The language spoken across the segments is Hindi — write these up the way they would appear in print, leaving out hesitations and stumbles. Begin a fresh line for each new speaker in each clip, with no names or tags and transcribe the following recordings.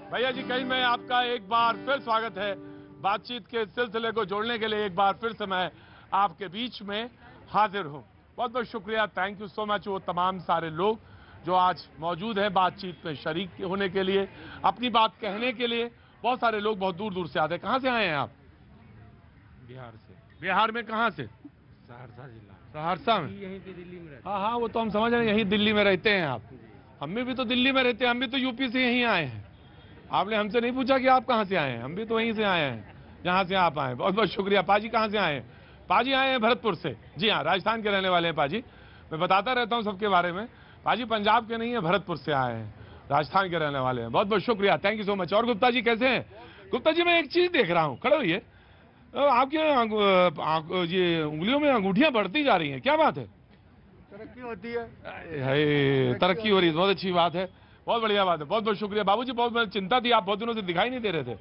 भैया जी कहीं मैं आपका एक बार फिर स्वागत है। बातचीत के सिलसिले को जोड़ने के लिए एक बार फिर से मैं आपके बीच में हाजिर हूं। बहुत बहुत शुक्रिया, थैंक यू सो मच वो तमाम सारे लोग जो आज मौजूद हैं बातचीत में शरीक होने के लिए, अपनी बात कहने के लिए। बहुत सारे लोग बहुत दूर दूर से आते हैं। कहां से आए हैं आप?
बिहार से।
बिहार में कहां से?
सहरसा जिला।
सहरसा में?
यहीं पे दिल्ली में रहते
हाँ हाँ, वो तो हम समझ रहे हैं, यहीं दिल्ली में रहते हैं आप। हम भी तो दिल्ली में रहते हैं, हम भी तो यूपी से यहीं आए हैं। आपने हमसे नहीं पूछा कि आप कहां से आए हैं, हम भी तो वहीं से आए हैं जहां से आप आए। बहुत बहुत शुक्रिया। पाजी कहां से आए हैं? पाजी आए हैं भरतपुर से। जी हाँ, राजस्थान के रहने वाले हैं पाजी। मैं बताता रहता हूं सबके बारे में। पाजी पंजाब के नहीं है, भरतपुर से आए हैं, राजस्थान के रहने वाले हैं। बहुत बहुत शुक्रिया, थैंक यू सो मच। और गुप्ता जी कैसे हैं? गुप्ता जी मैं एक चीज देख रहा हूँ, खड़े हुई आपके ये उंगलियों में अंगूठियां बढ़ती जा रही हैं, क्या बात है?
तरक्की होती है।
तरक्की हो रही है, बहुत अच्छी बात है, बहुत बढ़िया बात है। बहुत बहुत शुक्रिया बाबूजी, बहुत चिंता थी, आप बहुत दिनों से दिखाई नहीं दे रहे थे।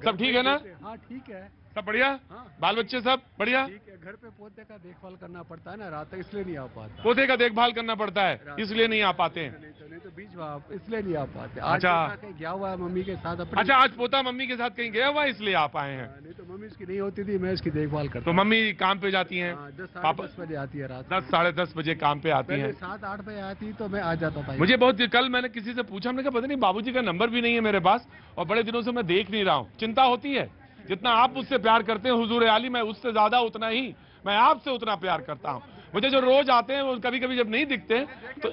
सब ठीक है ना?
हाँ ठीक है,
सब बढ़िया?
हाँ।
बाल बच्चे सब बढ़िया?
ठीक है। घर पे पोते का देखभाल करना पड़ता है ना रात तक, इसलिए नहीं आ पाता।
पोते का देखभाल करना पड़ता है, इसलिए नहीं आ पाते हैं।
नहीं तो बीच में इसलिए नहीं आ पाते।
अच्छा।
आज कहीं गया हुआ है मम्मी के साथ अपने।
अच्छा, आज पोता मम्मी के साथ कहीं गया हुआ है, इसलिए आप आए हैं?
नहीं तो मम्मी इसकी नहीं होती थी, मैं इसकी देखभाल करता।
तो मम्मी काम पे जाती हैं?
10 बजे आती है रात।
10 साढ़े 10 बजे काम पे आती हैं।
7-8 बजे आती तो मैं आ जाता था।
मुझे बहुत, कल मैंने किसी से पूछा, हमने कहा पता नहीं बाबूजी का नंबर भी नहीं है मेरे पास, और बड़े दिनों से मैं देख नहीं रहा हूँ। चिंता होती है, जितना आप मुझसे प्यार करते हैं हुजूर आली, मैं उससे ज्यादा उतना ही मैं आपसे उतना प्यार करता हूँ। मुझे जो रोज आते हैं वो कभी कभी जब नहीं दिखते तो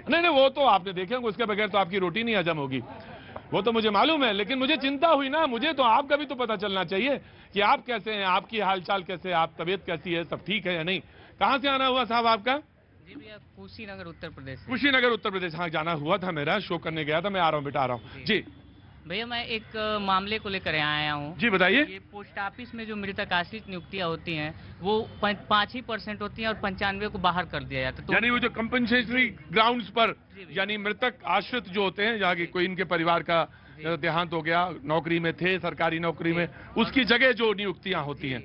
नहीं, वो तो आपने देखे होंगे, उसके बगैर तो आपकी रोटी नहीं हजम होगी, वो तो मुझे मालूम है। लेकिन मुझे चिंता हुई ना, मुझे तो आपका भी तो पता चलना चाहिए कि आप कैसे हैं, आपकी हालचाल कैसे है, आप तबीयत कैसी है, सब ठीक है या नहीं। कहाँ से आना हुआ साहब आपका?
जी भैया, कुशीनगर उत्तर प्रदेश से।
कुशीनगर उत्तर प्रदेश। हाँ, जाना हुआ था मेरा, शो करने गया था, मैं आ रहा हूँ बेटा, आ रहा हूँ जी।
भैया मैं एक मामले को लेकर आया हूँ।
जी बताइए।
ये पोस्ट ऑफिस में जो मृतक आश्रित नियुक्तियाँ होती हैं वो 5% होती हैं और 95 को बाहर कर दिया जाता है। तो
यानी वो जो कंपनसेटरी ग्राउंड्स पर, यानी मृतक आश्रित जो होते हैं, जहाँ की कोई इनके परिवार का देहांत हो गया, नौकरी में थे, सरकारी नौकरी में, उसकी जगह जो नियुक्तियां होती हैं।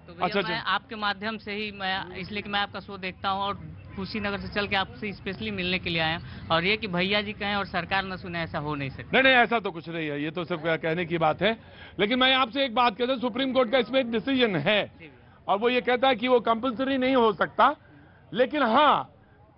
तो भैया मैं आपके माध्यम से ही, मैं इसलिए कि मैं आपका शो देखता हूँ और कुशीनगर से चल के आपसे स्पेशली मिलने के लिए आया, और ये कि भैया जी कहें और सरकार न सुने, ऐसा हो नहीं सकता।
नहीं, ऐसा तो कुछ नहीं है, ये तो सिर्फ कहने की बात है। लेकिन मैं आपसे एक बात कहता हूं, सुप्रीम कोर्ट का इसमें एक डिसीजन है और वो ये कहता है कि वो कंपल्सरी नहीं हो सकता, लेकिन हाँ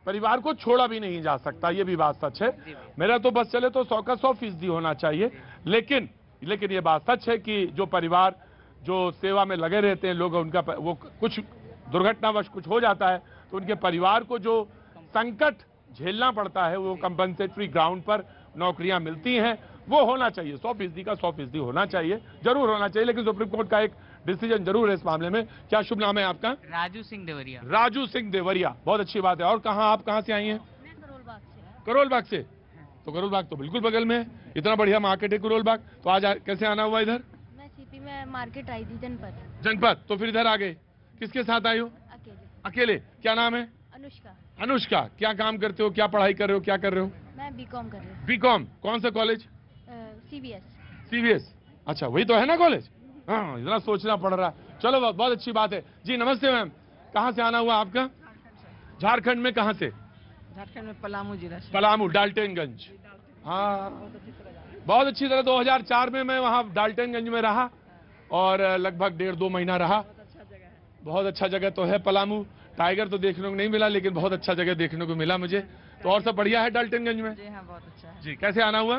परिवार को छोड़ा भी नहीं जा सकता, ये भी बात सच है। मेरा तो बस चले तो 100 का 100% होना चाहिए, लेकिन ये बात सच है कि जो परिवार जो सेवा में लगे रहते हैं लोग, उनका वो कुछ दुर्घटनावश कुछ हो जाता है तो उनके परिवार को जो संकट झेलना पड़ता है, वो कंपनसेटरी ग्राउंड पर नौकरियां मिलती हैं, वो होना चाहिए। 100% का 100% होना चाहिए, जरूर होना चाहिए। लेकिन सुप्रीम कोर्ट का एक डिसीजन जरूर है इस मामले में। क्या शुभ नाम है आपका?
राजू सिंह देवरिया।
राजू सिंह देवरिया, बहुत अच्छी बात है। और कहाँ, आप कहाँ से आई हैं? करोल बाग से। तो करोल बाग तो बिल्कुल बगल में है, इतना बढ़िया मार्केट है करोल बाग। तो आज कैसे आना हुआ इधर?
मैं सीपी में मार्केट आई थी,
जनपद। तो फिर इधर आ गए, किसके साथ आई हो? अकेले। क्या नाम है?
अनुष्का।
अनुष्का, क्या काम करते हो, क्या पढ़ाई कर रहे हो, क्या कर रहे हो?
मैं बीकॉम कर रही हूँ।
बीकॉम, कौन सा कॉलेज?
सीबीएस।
अच्छा, वही तो है ना कॉलेज। हाँ, इतना सोचना पड़ रहा है। चलो बहुत अच्छी बात है जी। नमस्ते मैम, कहाँ से आना हुआ आपका? झारखंड में कहाँ से?
झारखंड में पलामू जिला से।
पलामू, डाल्टनगंज। हाँ, बहुत अच्छी तरह 2004 में मैं वहाँ डाल्टनगंज में रहा और लगभग 1.5-2 महीना रहा। बहुत अच्छा जगह तो है पलामू। टाइगर तो देखने को नहीं मिला, लेकिन बहुत अच्छा जगह देखने को मिला मुझे। तो और सब बढ़िया है डाल्टनगंज में?
जी हाँ, बहुत अच्छा है।
जी, कैसे आना हुआ?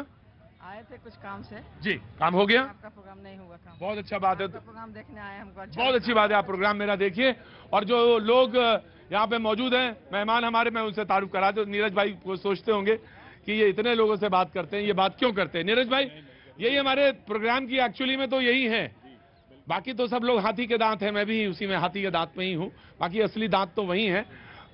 आए थे कुछ काम से।
जी, काम हो गया?
आपका प्रोग्राम नहीं हुआ काम।
बहुत अच्छा बात है।
प्रोग्राम देखने आए हमको अच्छा।
बहुत अच्छी बात है, आप प्रोग्राम मेरा देखिए। और जो लोग यहाँ पे मौजूद हैं, मेहमान हमारे, मैं उनसे तारुफ करा दूं। नीरज भाई वो सोचते होंगे कि ये इतने लोगों से बात करते हैं, ये बात क्यों करते हैं? नीरज भाई, यही हमारे प्रोग्राम की एक्चुअली में तो यही है। बाकी तो सब लोग हाथी के दांत हैं, मैं भी उसी में हाथी के दांत में ही हूँ, बाकी असली दांत तो वही हैं।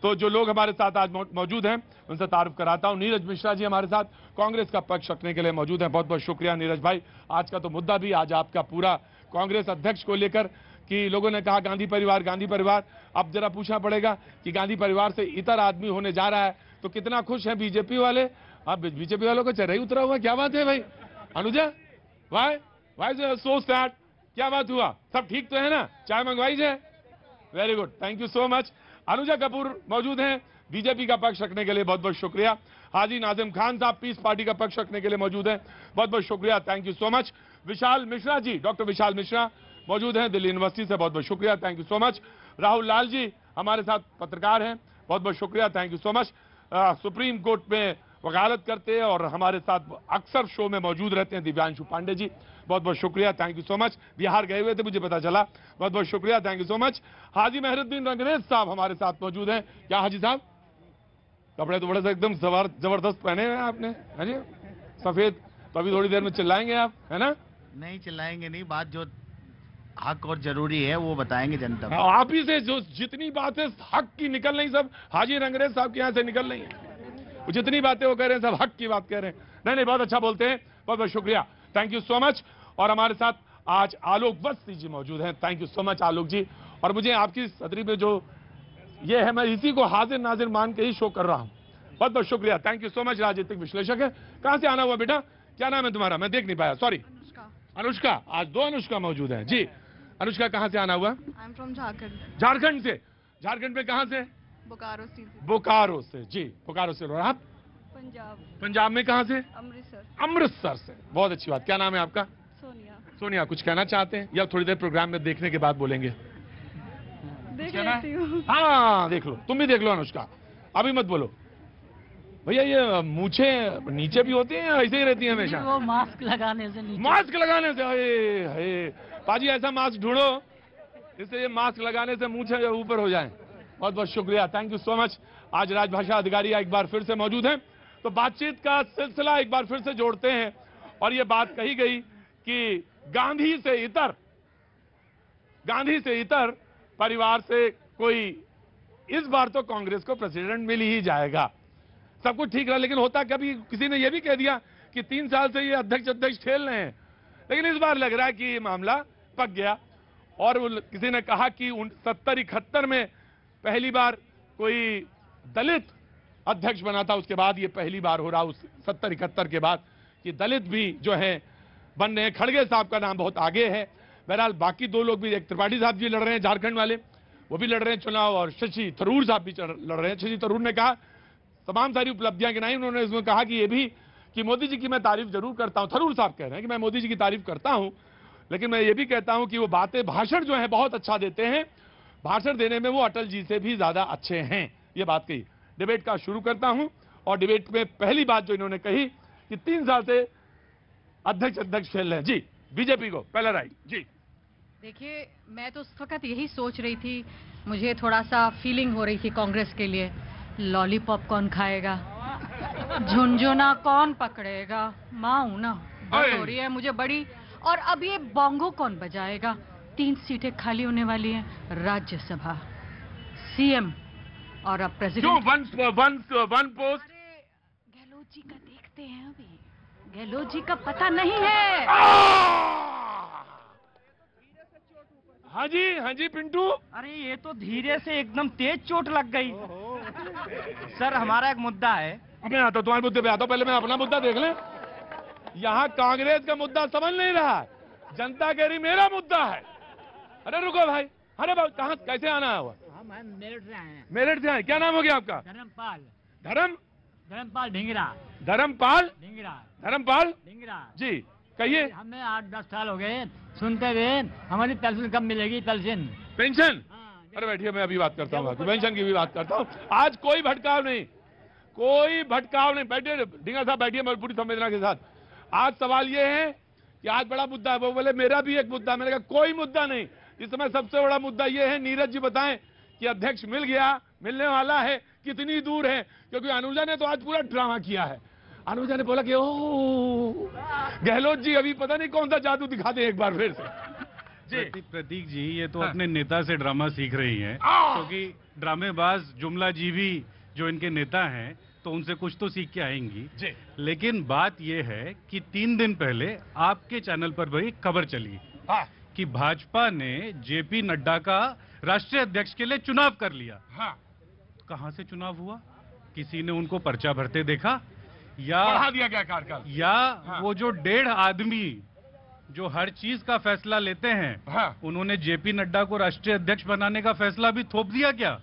तो जो लोग हमारे साथ आज मौजूद हैं उनसे तारुफ कराता हूं। नीरज मिश्रा जी हमारे साथ कांग्रेस का पक्ष रखने के लिए मौजूद हैं। बहुत बहुत शुक्रिया नीरज भाई। आज का तो मुद्दा भी आज आपका पूरा कांग्रेस अध्यक्ष को लेकर कि लोगों ने कहा गांधी परिवार, गांधी परिवार। अब जरा पूछना पड़ेगा कि गांधी परिवार से इतर आदमी होने जा रहा है तो कितना खुश है बीजेपी वाले। अब बीजेपी वालों को चेहरा ही उतरा हुआ, क्या बात है भाई? अनुजा, वाई सो सैड, क्या बात हुआ? सब ठीक तो है ना? चाय मंगवाई जाए? Very good, thank you so much. Anuja Kapoor मौजूद हैं बीजेपी का पक्ष रखने के लिए, बहुत बहुत शुक्रिया। हाजी नाजिम खान साहब पीस पार्टी का पक्ष रखने के लिए मौजूद हैं, बहुत बहुत शुक्रिया, thank you so much. Vishal Mishra ji, doctor Vishal Mishra मौजूद हैं दिल्ली यूनिवर्सिटी से, बहुत बहुत शुक्रिया, thank you so much. Rahul Lal ji हमारे साथ पत्रकार हैं, बहुत बहुत शुक्रिया, thank you so much. Supreme court में वकालत करते हैं और हमारे साथ अक्सर शो में मौजूद रहते हैं दिव्यांशु पांडे जी, बहुत बहुत शुक्रिया, thank you so much. Bihar गए हुए थे मुझे पता चला, बहुत बहुत शुक्रिया, थैंक यू सो मच। हाजी मेहरुद्दीन रंगरेज साहब हमारे साथ मौजूद हैं। क्या हाजी साहब, कपड़े तो बड़े से एकदम जबरदस्त पहने हैं आपने, है जी, सफेद। तो अभी थोड़ी देर में चिल्लाएंगे आप, है ना?
नहीं चिल्लाएंगे नहीं, बात जो हक और जरूरी है वो बताएंगे जनता को।
आप ही से जो जितनी बातें हक की निकल रही सब हाजी रंगरेज साहब के यहाँ से निकल रही हैं। वो जितनी बातें वो कह रहे हैं सब हक की बात कह रहे हैं। नहीं नहीं, बहुत अच्छा बोलते हैं, बहुत बहुत शुक्रिया, थैंक यू सो मच। और हमारे साथ आज आलोक वस्ती जी मौजूद हैं, थैंक यू सो मच आलोक जी। और मुझे आपकी सदरी में जो ये है, मैं इसी को हाजिर नाजिर मान के ही शो कर रहा हूँ, बहुत बहुत शुक्रिया, थैंक यू सो मच। राजनीतिक विश्लेषक है, कहाँ से आना हुआ बेटा, क्या नाम है तुम्हारा, मैं देख नहीं पाया, सॉरी। अनुष्का, आज दो अनुष्का मौजूद है जी। अनुष्का कहाँ से आना हुआ?
I am from Jharkhand.
Jharkhand से, झारखंड में कहाँ से?
बोकारो सिटी।
बोकारो से जी, बोकारो से। और आप?
पंजाब।
पंजाब में कहाँ से?
अमृतसर।
अमृतसर से, बहुत अच्छी बात। क्या नाम है आपका?
सोनिया।
सोनिया, कुछ कहना चाहते हैं या थोड़ी देर प्रोग्राम में देखने के बाद बोलेंगे?
देख लेती हूँ।
हाँ देख लो, तुम भी देख लो अनुष्का, अभी मत बोलो भैया। ये मूछे नीचे भी होती हैं या ऐसे ही रहती है हमेशा?
वो मास्क लगाने से नीचे।
मास्क लगाने से, हे हे पाजी ऐसा मास्क ढूंढो इससे ये मास्क लगाने से मूछे ऊपर हो जाए। बहुत बहुत शुक्रिया, थैंक यू सो मच। आज राजभाषा अधिकारी एक बार फिर से मौजूद हैं, तो बातचीत का सिलसिला एक बार फिर से जोड़ते हैं। और ये बात कही गई कि गांधी से इतर परिवार से कोई, इस बार तो कांग्रेस को प्रेसिडेंट मिल ही जाएगा, सब कुछ ठीक रहा। लेकिन होता कभी, किसी ने यह भी कह दिया कि 3 साल से ये अध्यक्ष खेल रहे हैं, लेकिन इस बार लग रहा है कि ये मामला पक गया। और किसी ने कहा कि 70-71 में पहली बार कोई दलित अध्यक्ष बना था, उसके बाद ये पहली बार हो रहा उस 70-71 के बाद कि दलित भी जो है बन रहे हैं। खड़गे साहब का नाम बहुत आगे है। बहरहाल बाकी दो लोग भी, एक त्रिपाठी साहब जी लड़ रहे हैं झारखंड वाले, वो भी लड़ रहे हैं चुनाव, और शशि थरूर साहब भी लड़ रहे हैं। शशि थरूर ने कहा, तमाम सारी उपलब्धियां गिनाई उन्होंने, इसमें कहा कि ये भी कि मोदी जी की मैं तारीफ जरूर करता हूं। थरूर साहब कह रहे हैं कि मैं मोदी जी की तारीफ करता हूं, लेकिन मैं ये भी कहता हूं कि वो बातें, भाषण जो है बहुत अच्छा देते हैं, भाषण देने में वो अटल जी से भी ज्यादा अच्छे हैं, ये बात कही। डिबेट का शुरू करता हूं, और डिबेट में पहली बात जो इन्होंने कही कि 3 साल से अध्यक्ष खेल रहे हैं जी, बीजेपी को पहला राइट जी।
देखिए, मैं तो उस वक्त यही सोच रही थी, मुझे थोड़ा सा फीलिंग हो रही थी कांग्रेस के लिए, लॉलीपॉप कौन खाएगा, झुनझुना कौन पकड़ेगा, माँ हूं ना, दर्द हो रही है मुझे बड़ी। और अब ये बोंगो कौन बजाएगा, 3 सीटें खाली होने वाली हैं, राज्यसभा, सीएम और अब प्रेसिडेंट।
One post.
अरे गहलोत जी का देखते हैं, अभी गहलोत जी का पता नहीं है।
हाँ जी पिंटू।
अरे ये तो धीरे से एकदम तेज चोट लग गई। सर हमारा एक मुद्दा है।
मैं आता हूं, तुम्हारे मुद्दे पे आता हूं, पहले मैं अपना मुद्दा देख लें। यहाँ कांग्रेस का मुद्दा समझ नहीं रहा है, जनता कह रही मेरा मुद्दा है। अरे रुको भाई, अरे भाई कहाँ कैसे आना है?
हम मेरठ से आए हैं।
मेरठ से आए, क्या नाम हो गया आपका?
धर्मपाल ढिंगरा।
धर्मपाल जी, कहिए।
हमें 8-10 साल हो गए सुनते हुए, हमारी पेंशन कब मिलेगी?
पेंशन? अरे बैठिए, मैं अभी बात करता हूँ, पेंशन की भी बात करता हूँ। आज कोई भटकाव नहीं, बैठिए ढिंगा साहब, बैठिए पूरी संवेदना के साथ। आज सवाल ये है कि आज बड़ा मुद्दा है, वो बोले मेरा भी एक मुद्दा। मैंने कहा कोई मुद्दा नहीं, इस समय सबसे बड़ा मुद्दा ये है, नीरज जी बताएं कि अध्यक्ष मिल गया, मिलने वाला है, कितनी दूर है? क्योंकि अनुजा ने तो आज पूरा ड्रामा किया है। अनुजा ने बोला कि ओ गहलोत जी अभी पता नहीं कौन सा जादू दिखा दे एक बार फिर से।
प्रतीक जी, ये तो अपने नेता से ड्रामा सीख रही हैं, क्योंकि ड्रामेबाज जुमला जीवी जो इनके नेता हैं, तो उनसे कुछ तो सीख के आएंगी। लेकिन बात यह है कि 3 दिन पहले आपके चैनल पर भी खबर चली कि भाजपा ने जेपी नड्डा का राष्ट्रीय अध्यक्ष के लिए चुनाव कर लिया। कहां से चुनाव हुआ? किसी ने उनको पर्चा भरते देखा या
बढ़ा दिया गया कार्यकाल?
या वो जो 1.5 आदमी जो हर चीज का फैसला लेते हैं, उन्होंने जेपी नड्डा को राष्ट्रीय अध्यक्ष बनाने का फैसला भी थोप दिया क्या?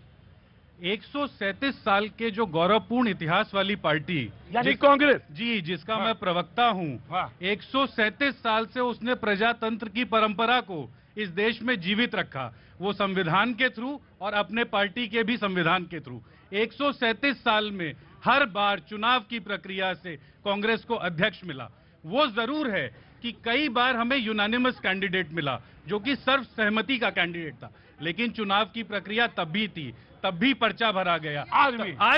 137 साल के जो गौरवपूर्ण इतिहास वाली पार्टी
यानी कांग्रेस
जी, जिसका मैं प्रवक्ता हूं, 137 साल से उसने प्रजातंत्र की परंपरा को इस देश में जीवित रखा, वो संविधान के थ्रू और अपने पार्टी के भी संविधान के थ्रू। 137 साल में हर बार चुनाव की प्रक्रिया से कांग्रेस को अध्यक्ष मिला। वो जरूर है कि कई बार हमें यूनानिमस कैंडिडेट मिला, जो कि सर्वसहमति का कैंडिडेट था, लेकिन चुनाव की प्रक्रिया तब भी थी, तब भी पर्चा भरा गया, आज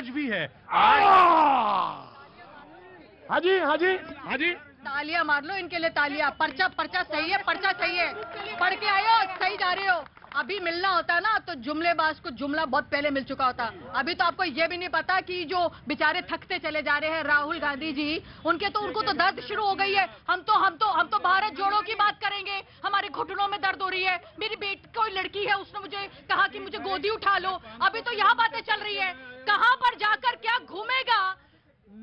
भी है।
हाजी हाजी हाजी,
तालियां मार लो इनके लिए, तालियां। पर्चा पर्चा सही है, पर्चा सही है, पढ़ के आए हो, सही जा रहे हो। अभी मिलना होता ना तो जुमलेबाज को जुमला बहुत पहले मिल चुका होता। अभी तो आपको ये भी नहीं पता कि जो बेचारे थकते चले जा रहे हैं राहुल गांधी जी, उनको तो दर्द शुरू हो गई है। हम तो भारत जोड़ो की बात करेंगे, हमारे घुटनों में दर्द हो रही है। मेरी बेटी कोई लड़की है, उसने मुझे कहा कि मुझे गोदी उठा लो। अभी तो यहाँ बातें चल रही है, कहाँ पर जाकर क्या घूमेगा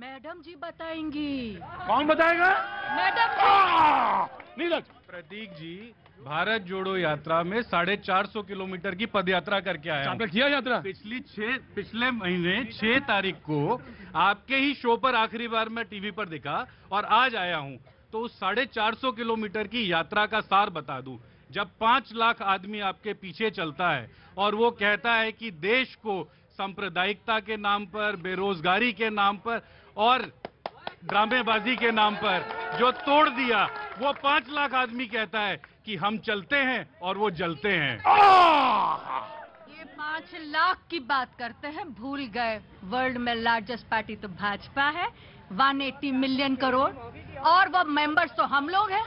मैडम जी बताएंगी।
कौन बताएगा?
मैडम जी।
नीरज,
प्रतीक जी भारत जोड़ो यात्रा में 450 किलोमीटर की पदयात्रा करके आया।
आपने किया यात्रा?
पिछले महीने 6 तारीख को आपके ही शो पर आखिरी बार मैं टीवी पर दिखा और आज आया हूं, तो उस 450 किलोमीटर की यात्रा का सार बता दूं। जब 5 लाख आदमी आपके पीछे चलता है और वो कहता है कि देश को सांप्रदायिकता के नाम पर, बेरोजगारी के नाम पर और ड्रामेबाजी के नाम पर जो तोड़ दिया, वो 5 लाख आदमी कहता है कि हम चलते हैं और वो जलते हैं।
ये 5 लाख की बात करते हैं, भूल गए वर्ल्ड में लार्जेस्ट पार्टी तो भाजपा है, 180 मिलियन करोड़, और वो मेंबर्स तो हम लोग हैं।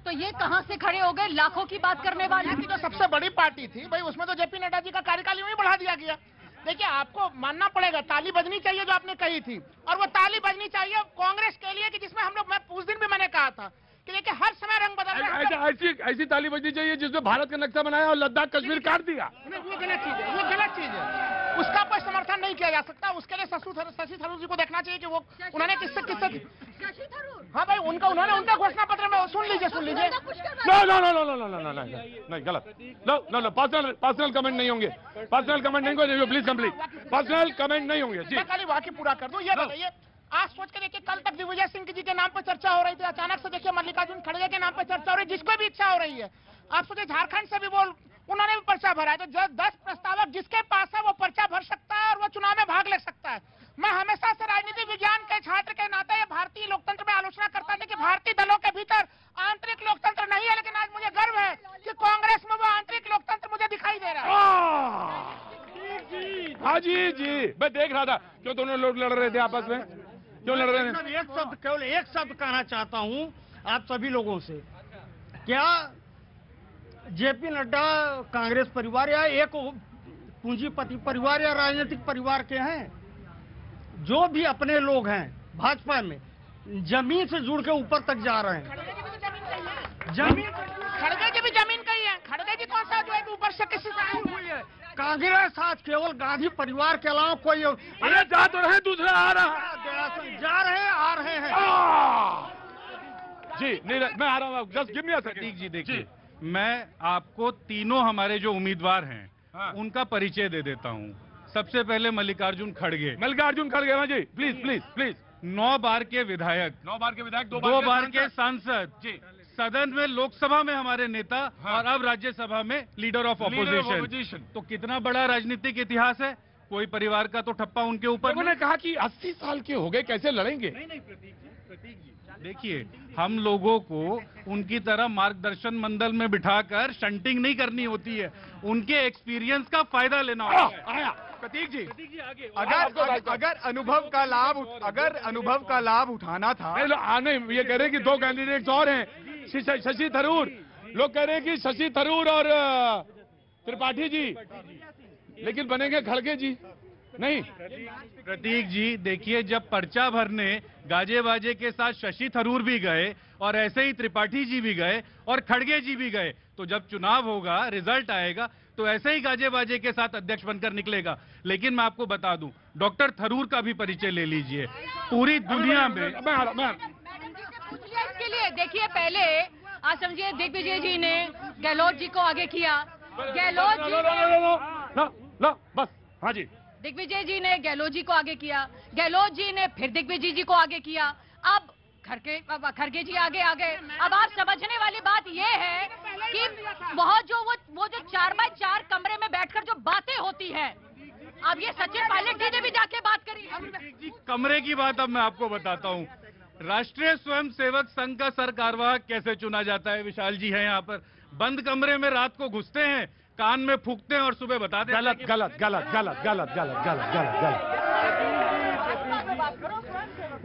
तो ये कहां से खड़े हो गए लाखों की बात करने वाले?
जो सबसे बड़ी पार्टी थी भाई, उसमें तो जेपी नड्डा जी का कार्यकाल यूं ही बढ़ा दिया गया। देखिए, आपको मानना पड़ेगा, ताली बजनी चाहिए जो आपने कही थी, और वो ताली बजनी चाहिए कांग्रेस के लिए कि जिसमें हम लोग, मैं उस दिन भी मैंने कहा था कि देखिए हर समय रंग बदल रहा है।
ऐसी ताली बजनी चाहिए जिसमें भारत का नक्शा बनाया और लद्दाख कश्मीर काट दिया।
वो गलत चीज है, वो गलत चीज है, उसका कोई समर्थन नहीं किया जा सकता। उसके लिए शशि थरूर जी को देखना चाहिए कि वो उन्होंने किससे हाँ भाई, उनका घोषणा पत्र में सुन लीजिए।
नहीं, गलत। नो, पर्सनल कमेंट नहीं होंगे, पर्सनल कमेंट नहीं होंगे, प्लीज कंप्लीट। पर्सनल कमेंट नहीं होंगे जी।
मैं खाली वाकई पूरा कर दूं। ये बताइए, आज सोच के देखिए, कल तक दिग्विजय सिंह जी के नाम पर चर्चा हो रही थी, अचानक से देखिए मल्लिकार्जुन खड़गे के नाम पर चर्चा हो रही है, जिसको भी इच्छा हो रही है। आप सोचिए, झारखंड से भी उन्होंने भी पर्चा भरा है, तो 10 प्रस्तावक जिसके पास है वो पर्चा भर सकता है और वो चुनाव में भाग ले सकता है। मैं हमेशा से राजनीति विज्ञान के छात्र के नाते ये भारतीय लोकतंत्र में आलोचना करता था कि भारतीय दलों के भीतर आंतरिक लोकतंत्र नहीं है, लेकिन आज मुझे गर्व है कि कांग्रेस में वो आंतरिक लोकतंत्र मुझे दिखाई दे रहा है।
हाजी जी, मैं देख रहा था क्यों दोनों लोग लड़ रहे थे आपस में, क्यों लड़ रहे थे?
केवल एक शब्द कहना चाहता हूं आप सभी लोगों से, क्या जेपी नड्डा कांग्रेस परिवार या एक पूंजीपति परिवार या राजनीतिक परिवार के हैं? जो भी अपने लोग हैं भाजपा में, जमीन से जुड़ के ऊपर तक जा रहे हैं।
जमीन खड़गे की भी जमीन कही है, खड़गे जी कौन सा जो है ऊपर से किसी से आई हुई है?
कांग्रेस आज केवल गांधी परिवार के अलावा कोई,
अरे जा तो रहे, दूसरा आ रहा,
जा रहे हैं, आ रहे हैं
जी। नीरज, मैं आ रहा हूँ, जस्ट गिव मी अ
प्रतीक जी देखिए, मैं आपको तीनों हमारे जो उम्मीदवार हैं उनका परिचय दे देता हूं। सबसे पहले मल्लिकार्जुन खड़गे जी, प्लीज। 9 बार के विधायक, 2 बार के सांसद जी, सदन में लोकसभा में हमारे नेता और अब राज्यसभा में लीडर ऑफ ऑपोजिशन। तो कितना बड़ा राजनीतिक इतिहास है, कोई परिवार का तो ठप्पा उनके ऊपर।
उन्होंने कहा कि 80 साल के हो गए, कैसे लड़ेंगे?
नहीं प्रतीक जी देखिए, हम लोगों को उनकी तरह मार्गदर्शन मंडल में बिठाकर शंटिंग नहीं करनी होती है, उनके एक्सपीरियंस का फायदा लेना होता है।
प्रतीक जी अगर अनुभव का लाभ उठाना था,
नहीं, ये कह रहे हैं कि 2 कैंडिडेट्स और हैं, शशि थरूर। लोग कह रहे हैं कि शशि थरूर और त्रिपाठी जी, लेकिन बनेंगे खड़गे जी नहीं।
प्रतीक जी देखिए, जब पर्चा भरने गाजे बाजे के साथ शशि थरूर भी गए और ऐसे ही त्रिपाठी जी भी गए और खड़गे जी भी गए, तो जब चुनाव होगा, रिजल्ट आएगा, तो ऐसे ही गाजे बाजे के साथ अध्यक्ष बनकर निकलेगा। लेकिन मैं आपको बता दूं, डॉक्टर थरूर का भी परिचय ले लीजिए। पूरी दुनिया में
इसके लिए देखिए, पहले आज समझिए दिग्विजय जी ने गहलोत जी को आगे किया, गहलोत जी
बस। हाँ जी,
दिग्विजय जी ने गहलोत जी को आगे किया, गहलोत जी ने फिर दिग्विजय जी को आगे किया, अब खड़गे जी आगे आ गए। अब आप समझने वाली बात ये है कि बहुत जो वो जो 4x4 कमरे में बैठकर जो बातें होती है, अब ये सचिन पायलट जी ने भी जाके बात करी।
कमरे की बात अब मैं आपको बताता हूँ। राष्ट्रीय स्वयंसेवक संघ का सरकार्यवाहक कैसे चुना जाता है? विशाल जी हैं यहाँ पर। बंद कमरे में रात को घुसते हैं, कान में फूंकते हैं और सुबह बताते हैं।
गलत गलत गलत गलत गलत गलत गलत गलत गलत।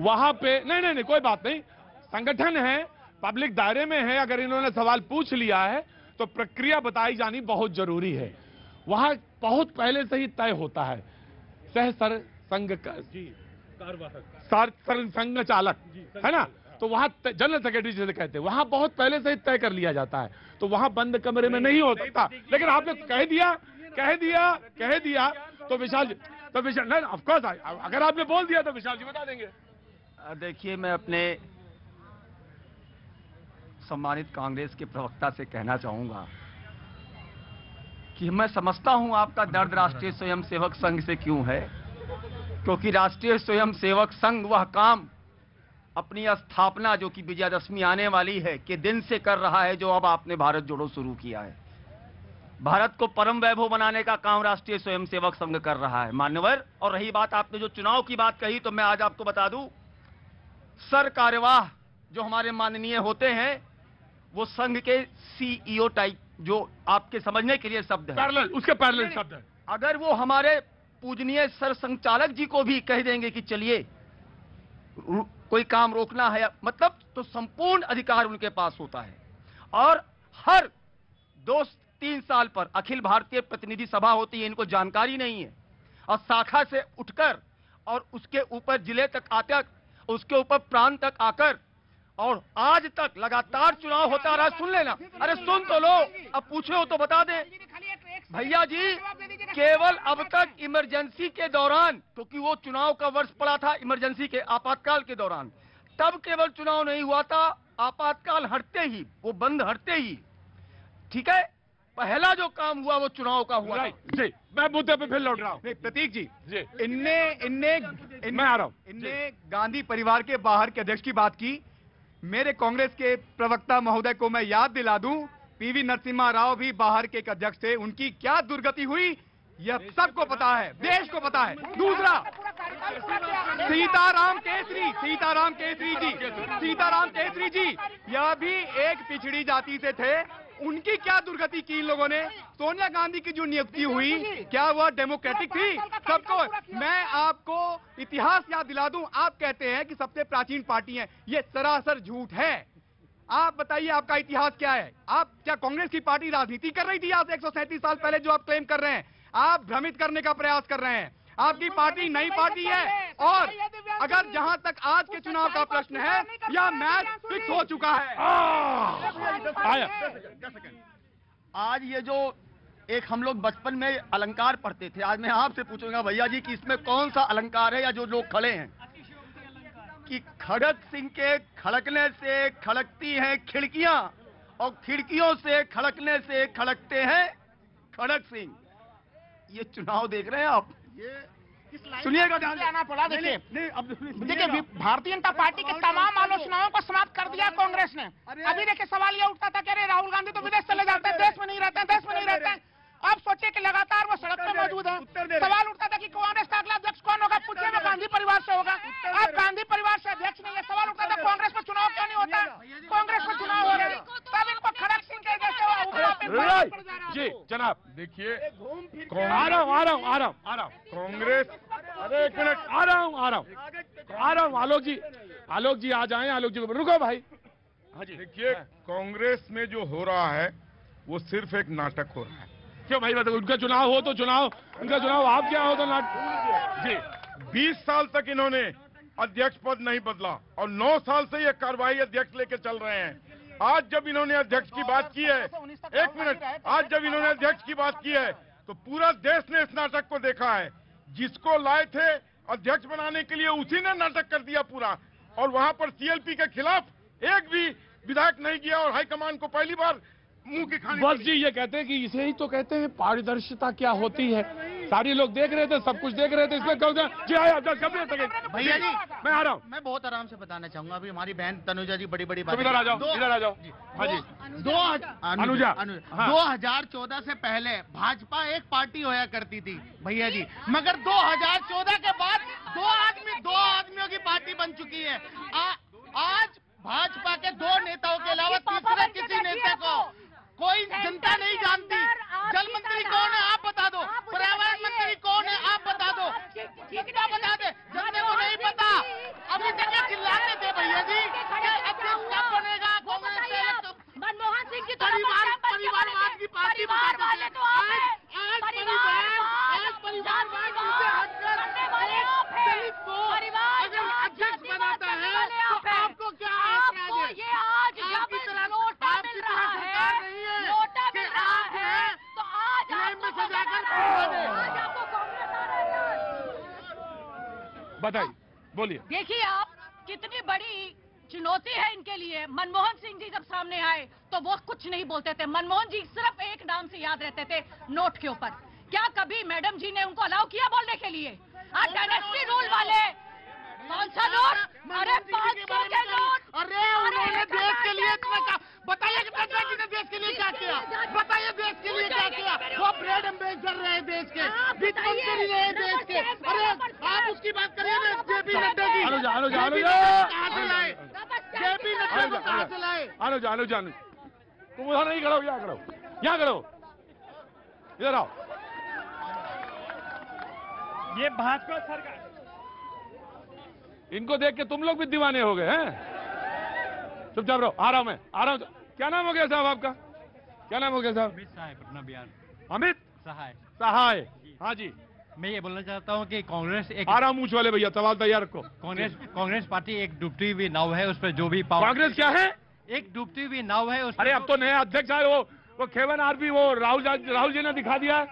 वहां पे नहीं कोई बात नहीं, संगठन है, पब्लिक दायरे में है। अगर इन्होंने सवाल पूछ लिया है तो प्रक्रिया बताई जानी बहुत जरूरी है। वहां बहुत पहले से ही तय होता है। सह सर संघ संघ चालक है ना, तो वहां जनरल सेक्रेटरी जिसे कहते हैं, वहां बहुत पहले से ही तय कर लिया जाता है। तो वहां बंद कमरे में नहीं हो सकता। लेकिन आपने कह दिया तो विशाल नहीं, ऑफ कोर्स अगर आपने बोल दिया तो विशाल जी बता देंगे।
देखिए, मैं अपने सम्मानित कांग्रेस के प्रवक्ता से कहना चाहूंगा कि मैं समझता हूं आपका दर्द राष्ट्रीय स्वयंसेवक संघ से क्यों है, क्योंकि राष्ट्रीय स्वयंसेवक संघ वह काम अपनी स्थापना जो कि विजयादशमी आने वाली है के दिन से कर रहा है, जो अब आपने भारत जोड़ो शुरू किया है। भारत को परम वैभव बनाने का काम राष्ट्रीय स्वयंसेवक संघ कर रहा है, मान्यवर। और रही बात आपने जो चुनाव की बात कही, तो मैं आज आपको बता दूं, सर कार्यवाह जो हमारे माननीय होते हैं वो संघ के सीईओ टाइप, जो आपके समझने के लिए शब्द है,
उसके पैरेलल शब्द है।
अगर वो हमारे पूजनीय सर संचालक जी को भी कह देंगे कि चलिए कोई काम रोकना है, मतलब तो संपूर्ण अधिकार उनके पास होता है। और हर 2-3 साल पर अखिल भारतीय प्रतिनिधि सभा होती है, इनको जानकारी नहीं है। और शाखा से उठकर और उसके ऊपर जिले तक आकर, उसके ऊपर प्रांत तक आकर, और आज तक लगातार चुनाव होता रहा। सुन लेना, अरे सुन तो लो, अब पूछे हो तो बता दे भैया जी। केवल अब तक इमरजेंसी के दौरान, क्योंकि वो चुनाव का वर्ष पड़ा था इमरजेंसी के आपातकाल के दौरान, तब केवल चुनाव नहीं हुआ था, आपातकाल हटते ही, वो बंद हटते ही, ठीक है, पहला जो काम हुआ वो चुनाव का हुआ।
जी, मैं मुद्दे पे फिर लौट रहा हूँ।
प्रतीक जी,
मैं आ रहा हूँ।
इनने गांधी परिवार के बाहर के अध्यक्ष की बात की। मेरे कांग्रेस के प्रवक्ता महोदय को मैं याद दिला दूं, पीवी नरसिम्हा राव भी बाहर के एक अध्यक्ष थे। उनकी क्या दुर्गति हुई यह सबको पता है, देश को पता है। दूसरा, सीताराम केसरी जी, यह भी एक पिछड़ी जाति से थे। उनकी क्या दुर्गति की इन लोगों ने? सोनिया गांधी की जो नियुक्ति हुई, क्या वह डेमोक्रेटिक थी? सबको, मैं आपको इतिहास याद दिला दूं। आप कहते हैं कि सबसे प्राचीन पार्टी है, ये सरासर झूठ है। आप बताइए, आपका इतिहास क्या है? आप क्या कांग्रेस की पार्टी राजनीति कर रही थी आज 137 साल पहले, जो आप क्लेम कर रहे हैं? आप भ्रमित करने का प्रयास कर रहे हैं। आपकी पार्टी नई पार्टी है, और अगर जहां तक आज के चुनाव का प्रश्न है, यह मैच फिक्स हो चुका है। आज ये जो एक हम लोग बचपन में अलंकार पढ़ते थे, आज मैं आपसे पूछूंगा भैया जी कि इसमें कौन सा अलंकार है, या जो लोग खड़े हैं कि खड़क सिंह के खड़कने से खड़कती हैं खिड़कियां, और खिड़कियों से खड़कने से खड़कते हैं खड़क सिंह। ये चुनाव देख रहे हैं आप, सुनिएगा, ध्यान
आना पड़ा। देखिए, भारतीय जनता पार्टी के तमाम आलोचनाओं को समाप्त कर दिया कांग्रेस ने। अभी देखिए, सवाल ये उठता था कि अरे राहुल गांधी तो विदेश चले जाते हैं, देश में नहीं रहते हैं। अब सोचिए कि लगातार वो सड़क पर मौजूद है। सवाल उठता था कि कांग्रेस का अगला अध्यक्ष कौन होगा? पूछिए, वो गांधी परिवार से होगा। अब गांधी परिवार से अध्यक्ष नहीं है। सवाल उठता था कांग्रेस में चुनाव क्यों नहीं होता? कांग्रेस में चुनाव हो रहे हैं, तब इनको खड़क सिंह के जैसे
जी जनाब, देखिए, आ रहा हूँ कांग्रेस, अरे एक मिनट, आ रहा हूँ। आलोक जी आ जाएं। आलोक जी को रुको भाई। हाँ जी,
देखिए, कांग्रेस में जो हो रहा है वो सिर्फ एक नाटक हो रहा है।
क्यों भाई? बताओ, उनका चुनाव हो तो चुनाव, उनका चुनाव आप क्या हो तो नाटक।
जी, 20 साल तक इन्होंने अध्यक्ष पद नहीं बदला, और 9 साल से ये कार्रवाई अध्यक्ष लेके चल रहे हैं। आज जब इन्होंने अध्यक्ष की बात की है, एक मिनट, आज जब इन्होंने अध्यक्ष की बात की है, तो पूरा देश ने इस नाटक को देखा है। जिसको लाए थे अध्यक्ष बनाने के लिए, उसी ने नाटक कर दिया पूरा। और वहां पर सीएलपी के खिलाफ एक भी विधायक नहीं गया, और हाईकमान को पहली बार मुंह की खानी।
बस जी, ये कहते हैं कि इसे ही तो कहते हैं पारदर्शिता क्या होती है। सारे लोग देख रहे थे, सब कुछ देख रहे थे, इसमें कहोगे जी आया
भैया जी
मैं आ रहा हूँ।
मैं बहुत आराम से बताना चाहूंगा, अभी हमारी बहन तनुजा जी बड़ी बात,
इधर आ जाओ, इधर आ जाओ। हाँ जी, अनुजा।
2014 से पहले भाजपा एक पार्टी होया करती थी भैया जी, मगर 2014 के बाद दो आदमियों की पार्टी बन चुकी है। आज भाजपा के 2 नेताओं के अलावा तीसरे किसी नेता को कोई जनता नहीं जानती। जल मंत्री कौन है आप बता दो, पर्यावरण मंत्री कौन है आप बता दो, कितना बता दे, जनता को नहीं पता। अभी तक चिल्लाते थे भैया जी अध्यक्ष कब बनेगा कांग्रेस से,
मनमोहन सिंह की
परिवारवाद की पार्टी बता देते। आज परिवारवाद से हटकर दलित को अगर अध्यक्ष बनाता है तो आपको क्या ऐतराज है?
ये आज जब नोटा मिल रहा है, नोटा मिल रहा है, तो आज
बताइए, बोलिए।
देखिए आप, कितनी बड़ी चुनौती है इनके लिए। मनमोहन सिंह जी जब सामने आए तो वो कुछ नहीं बोलते थे। मनमोहन जी सिर्फ एक नाम से याद रहते थे, नोट के ऊपर। क्या कभी मैडम जी ने उनको अलाउ किया बोलने के लिए? डायनेस्टी रूल वाले कौन सा नोट? अरे 500 के नोट।
अरे उन्होंने देश के लिए बताइए कि नड्डा जी ने देश के लिए क्या किया, बताइए देश के लिए क्या किया। वो ब्रांड एम्बेसडर रहे देश के, वित्त मंत्री रहे देश के। अरे आप उसकी बात करिए ना, जेपी नड्डा की कहाँ से लाए? जेपी नड्डा को कहाँ से लाए?
अनुजा तुम उधर नहीं खड़ो, यहाँ खड़ो, यहाँ खड़ो, इधर आओ।
ये भाजपा सरकार,
इनको देख के तुम लोग भी दीवाने हो गए हैं। चुपचाप रहो, आ रहा हूं मैं, आ रहा हूं। क्या नाम हो गया साहब आपका? क्या नाम हो गया साहब?
अमित सहाय, पटना बिहार।
अमित सहाय। हाँ जी,
मैं ये बोलना चाहता हूँ कि कांग्रेस एक,
आ रहा हूं मूछ वाले भैया, सवाल तैयार रखो।
कांग्रेस पार्टी एक डूबती हुई नाव है, उस पर जो भी पावर।
कांग्रेस क्या है?
एक डूबती हुई नाव है।
अरे अब तो नए अध्यक्ष आए, वो खेवन आरपी, वो राहुल जी ने दिखा दिया।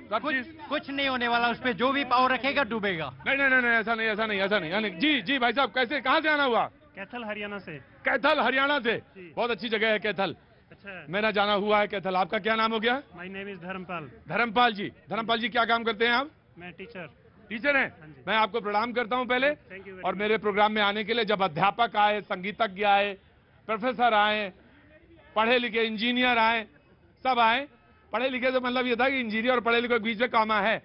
कुछ नहीं होने वाला, उस पर जो भी पावर रखेगा डूबेगा।
नहीं, ऐसा नहीं। जी भाई साहब, कैसे, कहाँ से आना हुआ?
कैथल हरियाणा से।
कैथल हरियाणा से, बहुत अच्छी जगह है कैथल।
अच्छा,
मेरा जाना हुआ है कैथल। आपका क्या नाम हो गया?
My name is Dharmpal.
Dharmpal ji क्या काम करते हैं आप?
मैं
टीचर हैं। मैं आपको प्रणाम करता हूं पहले, और मेरे प्रोग्राम में आने के लिए। जब अध्यापक आए, संगीतज्ञ आए, प्रोफेसर आए, पढ़े लिखे इंजीनियर आए, सब आए। पढ़े लिखे तो मतलब ये था कि इंजीनियर और पढ़े लिखे के बीच में कामा है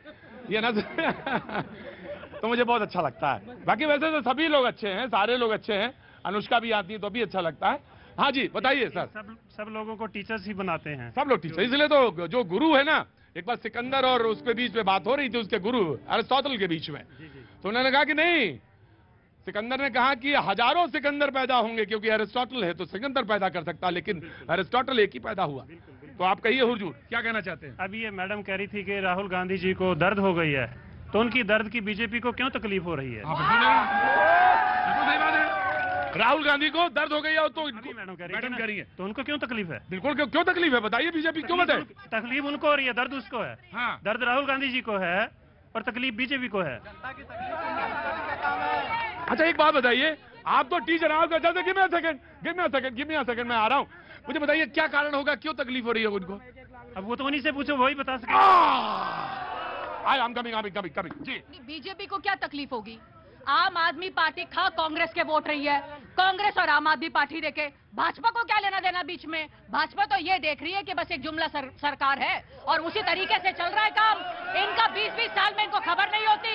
ये ना तो मुझे बहुत अच्छा लगता है। बाकी वैसे तो सभी लोग अच्छे हैं, सारे लोग अच्छे हैं। अनुष्का भी आती है तो भी अच्छा लगता है। हाँ जी बताइए सर।
सब लोगों को टीचर्स ही बनाते हैं।
सब लोग टीचर, इसलिए तो जो गुरु है ना, एक बार सिकंदर और उसके बीच में बात हो रही थी, उसके गुरु अरिस्टोटल के बीच में, तो उन्होंने कहा कि नहीं, सिकंदर ने कहा कि हजारों सिकंदर पैदा होंगे, क्योंकि अरिस्टोटल है तो सिकंदर पैदा कर सकता, लेकिन अरिस्टोटल एक ही पैदा हुआ। तो आप कहिए हुजूर, क्या कहना चाहते हैं?
अभी ये मैडम कह रही थी कि राहुल गांधी जी को दर्द हो गई है, तो उनकी दर्द की बीजेपी को क्यों तकलीफ हो रही है?
बिल्कुल सही बात है। राहुल गांधी को दर्द हो गई है तो
मैडम कह रही है, तो उनको क्यों तकलीफ है?
बिल्कुल क्यों तकलीफ है, बताइए बीजेपी क्यों बताए?
तकलीफ उनको हो रही है, दर्द उसको है। हाँ। दर्द राहुल गांधी जी को है और तकलीफ बीजेपी को है।
अच्छा एक बात बताइए, आप तो टीचर हैं, गिव मी अ सेकंड, मैं आ रहा हूँ। मुझे बताइए क्या कारण होगा, क्यों तकलीफ हो रही है उनको?
अब वो तो उन्हीं से पूछो, वही बता सके। कमिंग जी।
बीजेपी को क्या तकलीफ होगी? आम आदमी पार्टी खा कांग्रेस के वोट रही है, कांग्रेस और आम आदमी पार्टी देखे, भाजपा को क्या लेना देना बीच में? भाजपा तो ये देख रही है कि बस एक जुमला सरकार है और उसी तरीके से चल रहा है काम। इनका 20-20 साल में इनको खबर नहीं होती।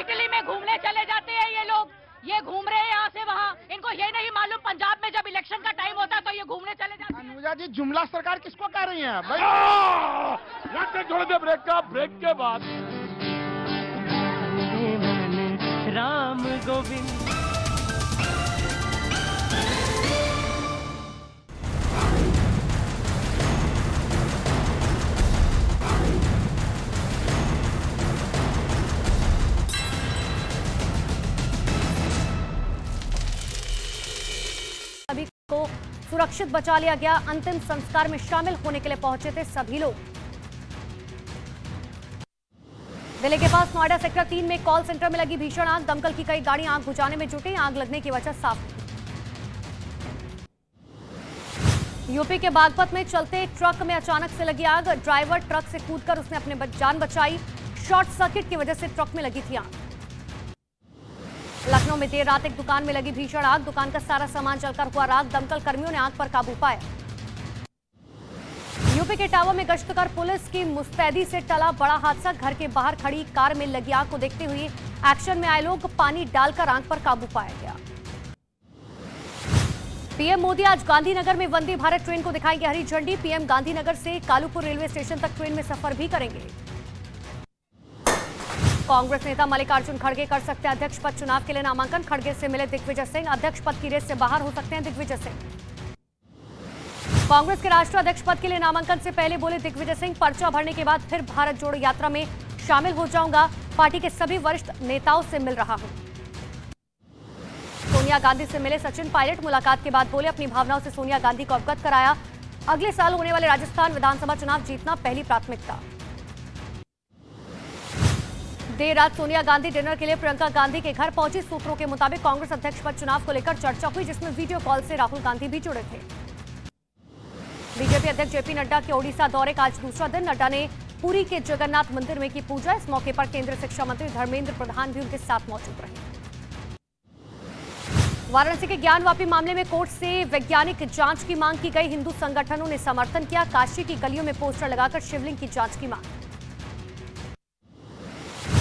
इटली में घूमने चले जाते हैं ये लोग, ये घूम रहे हैं यहाँ से वहाँ, इनको ये नहीं मालूम पंजाब में जब इलेक्शन का टाइम होता है तो ये घूमने चले जाते हैं।
अनुजा जी, जुमला सरकार किसको कह रही है भाई?
छोड़ दे ब्रेक के बाद
राम गोविंद।
सभी को सुरक्षित बचा लिया गया। अंतिम संस्कार में शामिल होने के लिए पहुंचे थे सभी लोग। दिल्ली के पास नोएडा सेक्टर 3 में कॉल सेंटर में लगी भीषण आग। दमकल की कई गाड़ियां आग बुझाने में जुटी। आग लगने की वजह साफ नहीं। यूपी के बागपत में चलते ट्रक में अचानक से लगी आग। ड्राइवर ट्रक से कूदकर उसने अपनी जान बचाई। शॉर्ट सर्किट की वजह से ट्रक में लगी थी आग। लखनऊ में देर रात एक दुकान में लगी भीषण आग। दुकान का सारा सामान जलकर हुआ राख। दमकल कर्मियों ने आग पर काबू पाया। यूपी के इटावा में गश्त कर पुलिस की मुस्तैदी से टला बड़ा हादसा। घर के बाहर खड़ी कार में लगी आग को देखते हुए एक्शन में आए लोग पानी डालकर आग पर काबू पाया गया। पीएम मोदी आज गांधीनगर में वंदे भारत ट्रेन को दिखाएंगे हरी झंडी। पीएम गांधीनगर से कालूपुर रेलवे स्टेशन तक ट्रेन में सफर भी करेंगे। कांग्रेस नेता मल्लिकार्जुन खड़गे कर सकते हैं अध्यक्ष पद चुनाव के लिए नामांकन। खड़गे से मिले दिग्विजय सिंह। अध्यक्ष पद की रेस से बाहर हो सकते हैं दिग्विजय सिंह। कांग्रेस के राष्ट्रीय अध्यक्ष पद के लिए नामांकन से पहले बोले दिग्विजय सिंह, पर्चा भरने के बाद फिर भारत जोड़ो यात्रा में शामिल हो जाऊंगा। पार्टी के सभी वरिष्ठ नेताओं से मिल रहा हूं। सोनिया गांधी से मिले सचिन पायलट। मुलाकात के बाद बोले अपनी भावनाओं से सोनिया गांधी को अवगत कराया। अगले साल होने वाले राजस्थान विधानसभा चुनाव जीतना पहली प्राथमिकता। देर रात सोनिया गांधी डिनर के लिए प्रियंका गांधी के घर पहुंची। सूत्रों के मुताबिक कांग्रेस अध्यक्ष पद चुनाव को लेकर चर्चा हुई, जिसमें वीडियो कॉल से राहुल गांधी भी जुड़े थे। बीजेपी अध्यक्ष जेपी नड्डा के ओडिशा दौरे का आज दूसरा दिन। नड्डा ने पुरी के जगन्नाथ मंदिर में की पूजा। इस मौके पर केंद्रीय शिक्षा मंत्री धर्मेंद्र प्रधान भी उनके साथ मौजूद रहे। वाराणसी के ज्ञानवापी मामले में कोर्ट से वैज्ञानिक जांच की मांग की गई। हिंदू संगठनों ने समर्थन किया। काशी की गलियों में पोस्टर लगाकर शिवलिंग की जांच की मांग।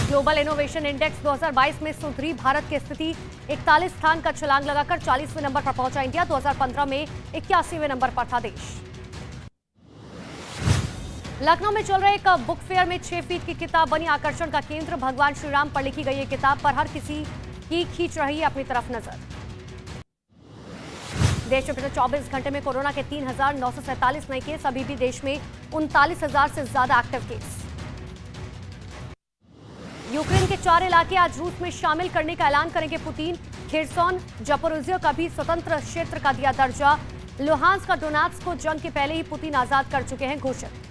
ग्लोबल इनोवेशन इंडेक्स 2022 में सुधरी भारत की स्थिति। 41 स्थान का छलांग लगाकर 40वें नंबर पर पहुंचा इंडिया। 2015 में 81वें नंबर पर था देश। लखनऊ में चल रहे एक बुक फेयर में 6 फीट की किताब बनी आकर्षण का केंद्र। भगवान श्री राम पर लिखी गई ये किताब पर हर किसी की खींच रही है अपनी तरफ नजर। देश में पिछले 24 घंटे में कोरोना के 3,947 नए केस। अभी भी देश में 39,000 से ज्यादा एक्टिव केस। यूक्रेन के 4 इलाके आज रूस में शामिल करने का ऐलान करेंगे पुतिन। खेरसोन, जापोरिजिया का भी स्वतंत्र क्षेत्र का दिया दर्जा। लुहांस्क का डोनेट्स्क को जंग के पहले ही पुतिन आजाद कर चुके हैं घोषित।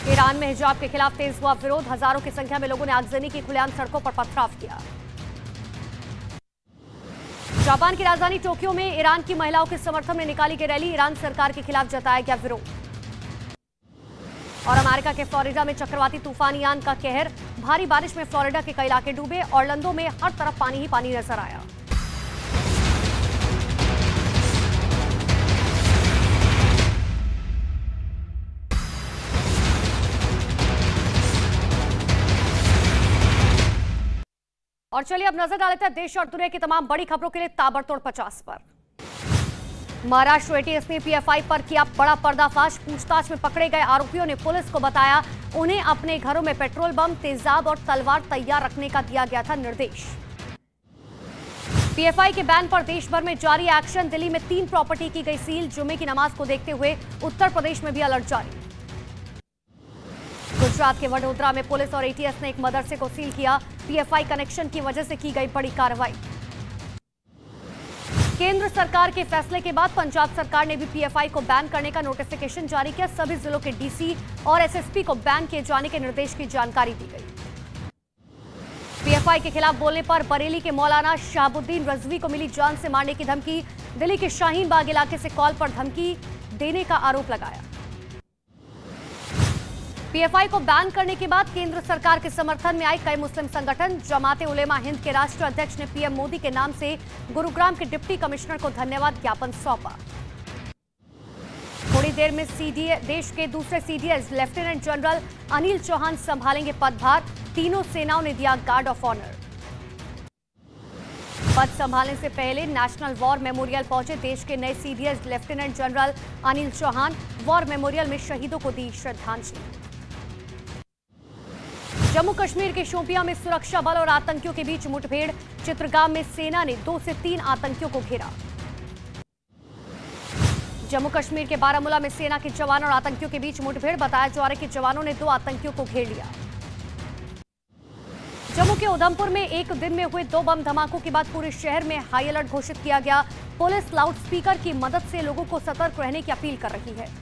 ईरान में हिजाब के खिलाफ तेज हुआ विरोध। हजारों की संख्या में लोगों ने आगजनी की। खुलेआम सड़कों पर पथराव किया। जापान की राजधानी टोक्यो में ईरान की महिलाओं के समर्थन में निकाली गई रैली। ईरान सरकार के खिलाफ जताया गया विरोध। और अमेरिका के फ्लोरिडा में चक्रवाती तूफान इयान का कहर। भारी बारिश में फ्लोरिडा के कई इलाके डूबे। ऑरलैंडो में हर तरफ पानी ही पानी नजर आया। और चलिए अब नजर डालते हैं देश और दुनिया की तमाम बड़ी खबरों के लिए ताबड़तोड़ 50 पर। महाराष्ट्र एटीएस ने पीएफआई पर किया बड़ा पर्दाफाश। पूछताछ में पकड़े गए आरोपियों ने पुलिस को बताया उन्हें अपने घरों में पेट्रोल बम, तेजाब और तलवार तैयार रखने का दिया गया था निर्देश। पीएफआई के बैन पर देश भर में जारी एक्शन। दिल्ली में 3 प्रॉपर्टी की गई सील। जुम्मे की नमाज को देखते हुए उत्तर प्रदेश में भी अलर्ट जारी। गुजरात के वडोदरा में पुलिस और एटीएस ने एक मदरसे को सील किया। पीएफआई कनेक्शन की वजह से की गई बड़ी कार्रवाई। केंद्र सरकार के फैसले के बाद पंजाब सरकार ने भी पीएफआई को बैन करने का नोटिफिकेशन जारी किया। सभी जिलों के डीसी और एसएसपी को बैन किए जाने के निर्देश की जानकारी दी गई। पीएफआई के खिलाफ बोलने पर बरेली के मौलाना शहाबुद्दीन रजवी को मिली जान से मारने की धमकी। दिल्ली के शाहीन बाग इलाके से कॉल पर धमकी देने का आरोप लगाया। पीएफआई को बैन करने के बाद केंद्र सरकार के समर्थन में आए कई मुस्लिम संगठन। जमाते उलेमा हिंद के राष्ट्रीय अध्यक्ष ने पीएम मोदी के नाम से गुरुग्राम के डिप्टी कमिश्नर को धन्यवाद ज्ञापन सौंपा। थोड़ी देर में देश के दूसरे CDS lieutenant general Anil Chauhan संभालेंगे पदभार। तीनों सेनाओं ने दिया गार्ड ऑफ ऑनर। पद संभालने से पहले नेशनल वॉर मेमोरियल पहुंचे देश के नए CDS lieutenant general Anil Chauhan. War memorial में शहीदों को दी श्रद्धांजलि। जम्मू कश्मीर के शोपियां में सुरक्षा बल और आतंकियों के बीच मुठभेड़। चित्रगाम में सेना ने 2 से 3 आतंकियों को घेरा। जम्मू कश्मीर के बारामूला में सेना के जवानों और आतंकियों के बीच मुठभेड़। बताया जा रहा है कि जवानों ने 2 आतंकियों को घेर लिया। जम्मू के उधमपुर में एक दिन में हुए 2 बम धमाकों के बाद पूरे शहर में हाई अलर्ट घोषित किया गया। पुलिस लाउडस्पीकर की मदद से लोगों को सतर्क रहने की अपील कर रही है।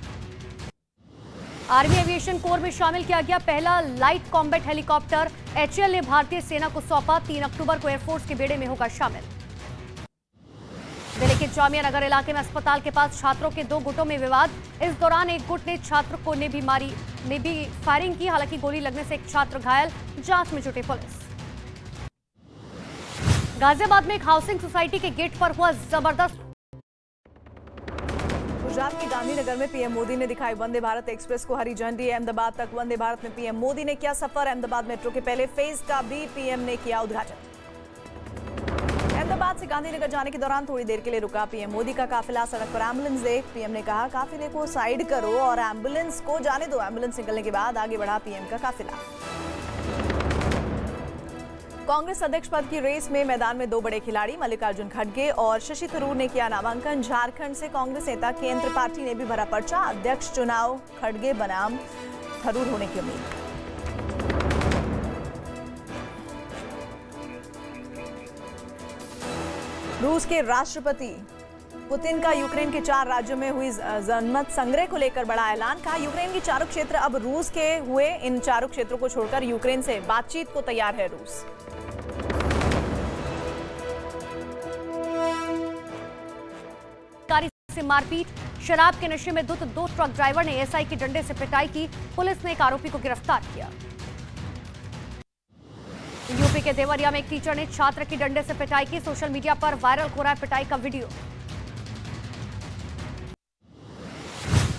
आर्मी एविएशन कोर में शामिल किया गया पहला लाइट कॉम्बैट हेलीकॉप्टर। एचएएल ने भारतीय सेना को सौंपा। 3 अक्टूबर को एयरफोर्स के बेड़े में होगा शामिल। जिले के जामिया नगर इलाके में अस्पताल के पास छात्रों के 2 गुटों में विवाद। इस दौरान एक गुट ने छात्र को ने भी फायरिंग की। हालांकि गोली लगने से एक छात्र घायल, जांच में जुटी पुलिस। गाजियाबाद में एक हाउसिंग सोसाइटी के गेट पर हुआ जबरदस्त।
गुजरात के गांधीनगर में पीएम मोदी ने दिखाई वंदे भारत एक्सप्रेस को हरी झंडी। अहमदाबाद तक वंदे भारत में पीएम मोदी ने किया सफर। अहमदाबाद मेट्रो के पहले फेज का भी पीएम ने किया उद्घाटन। अहमदाबाद से गांधीनगर जाने के दौरान थोड़ी देर के लिए रुका पीएम मोदी का काफिला। सड़क पर एम्बुलेंस देख पीएम ने कहा काफिले को साइड करो और एम्बुलेंस को जाने दो। एम्बुलेंस निकलने के बाद आगे बढ़ा पीएम का काफिला। कांग्रेस अध्यक्ष पद की रेस में मैदान में 2 बड़े खिलाड़ी मल्लिकार्जुन खड़गे और शशि थरूर ने किया नामांकन। झारखंड से कांग्रेस नेता केंद्र पार्टी ने भी भरा पर्चा। अध्यक्ष चुनाव खड़गे बनाम थरूर होने की उम्मीद। रूस के राष्ट्रपति पुतिन का यूक्रेन के 4 राज्यों में हुई जनमत संग्रह को लेकर बड़ा ऐलान। कहा यूक्रेन के चारों क्षेत्र अब रूस के हुए। इन चारों क्षेत्रों को छोड़कर यूक्रेन से बातचीत को तैयार है रूस।
से मारपीट, शराब के नशे में धुत 2 ट्रक ड्राइवर ने एसआई के डंडे से पिटाई की। पुलिस ने एक आरोपी को गिरफ्तार किया। यूपी के देवरिया में एक टीचर ने छात्र की डंडे से पिटाई की। सोशल मीडिया पर वायरल हो रहा है पिटाई का वीडियो।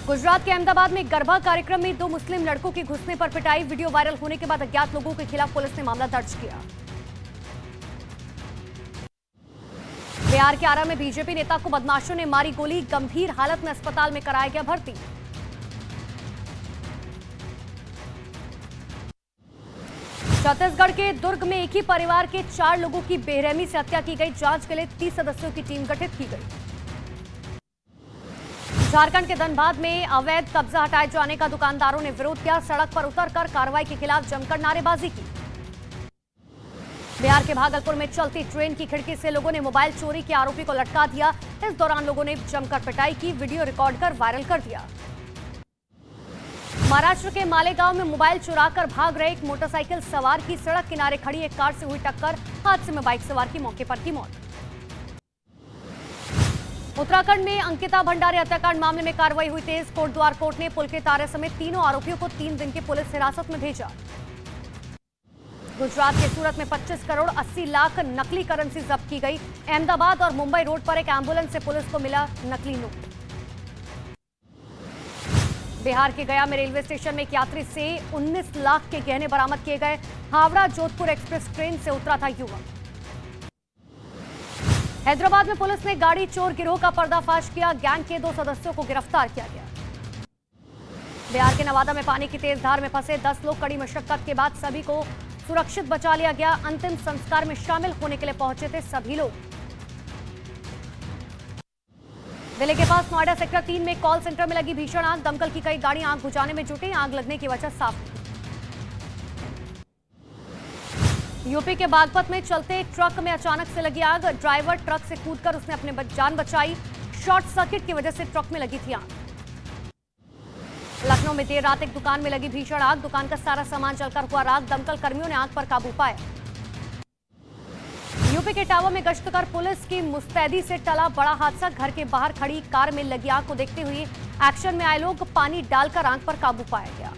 गुजरात के अहमदाबाद में गरबा कार्यक्रम में 2 मुस्लिम लड़कों की घुसने पर पिटाई। वीडियो वायरल होने के बाद अज्ञात लोगों के खिलाफ पुलिस ने मामला दर्ज किया। बिहार के आरा में बीजेपी नेता को बदमाशों ने मारी गोली। गंभीर हालत में अस्पताल में कराया गया भर्ती। छत्तीसगढ़ के दुर्ग में एक ही परिवार के 4 लोगों की बेरहमी से हत्या की गई। जांच के लिए 30 सदस्यों की टीम गठित की गई। झारखंड के धनबाद में अवैध कब्जा हटाए जाने का दुकानदारों ने विरोध किया। सड़क पर उतरकर कार्रवाई के खिलाफ जमकर नारेबाजी की। बिहार के भागलपुर में चलती ट्रेन की खिड़की से लोगों ने मोबाइल चोरी के आरोपी को लटका दिया। इस दौरान लोगों ने जमकर पिटाई की। वीडियो रिकॉर्ड कर वायरल कर दिया। महाराष्ट्र के मालेगांव में मोबाइल चुराकर भाग रहे एक मोटरसाइकिल सवार की सड़क किनारे खड़ी एक कार से हुई टक्कर। हादसे में बाइक सवार की मौके पर की मौत। उत्तराखंड में अंकिता भंडारी हत्याकांड मामले में कार्रवाई हुई तेज। कोटद्वार कोर्ट ने पुलके तारे समेत तीनों आरोपियों को 3 दिन की पुलिस हिरासत में भेजा। गुजरात के सूरत में 25 करोड़ 80 लाख नकली करेंसी जब्त की गई। अहमदाबाद और मुंबई रोड पर एक एम्बुलेंस से पुलिस को मिला नकली नोट। बिहार के गया में रेलवे स्टेशन में एक यात्री से 19 लाख के गहने बरामद किए गए। हावड़ा जोधपुर एक्सप्रेस ट्रेन से उतरा था युवक। हैदराबाद में पुलिस ने गाड़ी चोर गिरोह का पर्दाफाश किया। गैंग के 2 सदस्यों को गिरफ्तार किया गया। बिहार के नवादा में पानी की तेज धार में फंसे 10 लोग। कड़ी मशक्कत के बाद सभी को सुरक्षित बचा लिया गया। अंतिम संस्कार में शामिल होने के लिए पहुंचे थे सभी लोग। दिल्ली के पास नोएडा सेक्टर 3 में कॉल सेंटर में लगी भीषण आग। दमकल की कई गाड़ी आग बुझाने में जुटी। आग लगने की वजह साफ नहीं। यूपी के बागपत में चलते ट्रक में अचानक से लगी आग। ड्राइवर ट्रक से कूदकर उसने अपने जान बचाई। शॉर्ट सर्किट की वजह से ट्रक में लगी थी आग। लखनऊ में देर रात एक दुकान में लगी भीषण आग। दुकान का सारा सामान जलकर हुआ राख। दमकल कर्मियों ने आग पर काबू पाया। यूपी के इटावा में गश्त कर पुलिस की मुस्तैदी से टला बड़ा हादसा। घर के बाहर खड़ी कार में लगी आग को देखते हुए एक्शन में आए लोग पानी डालकर आग पर काबू पाया गया।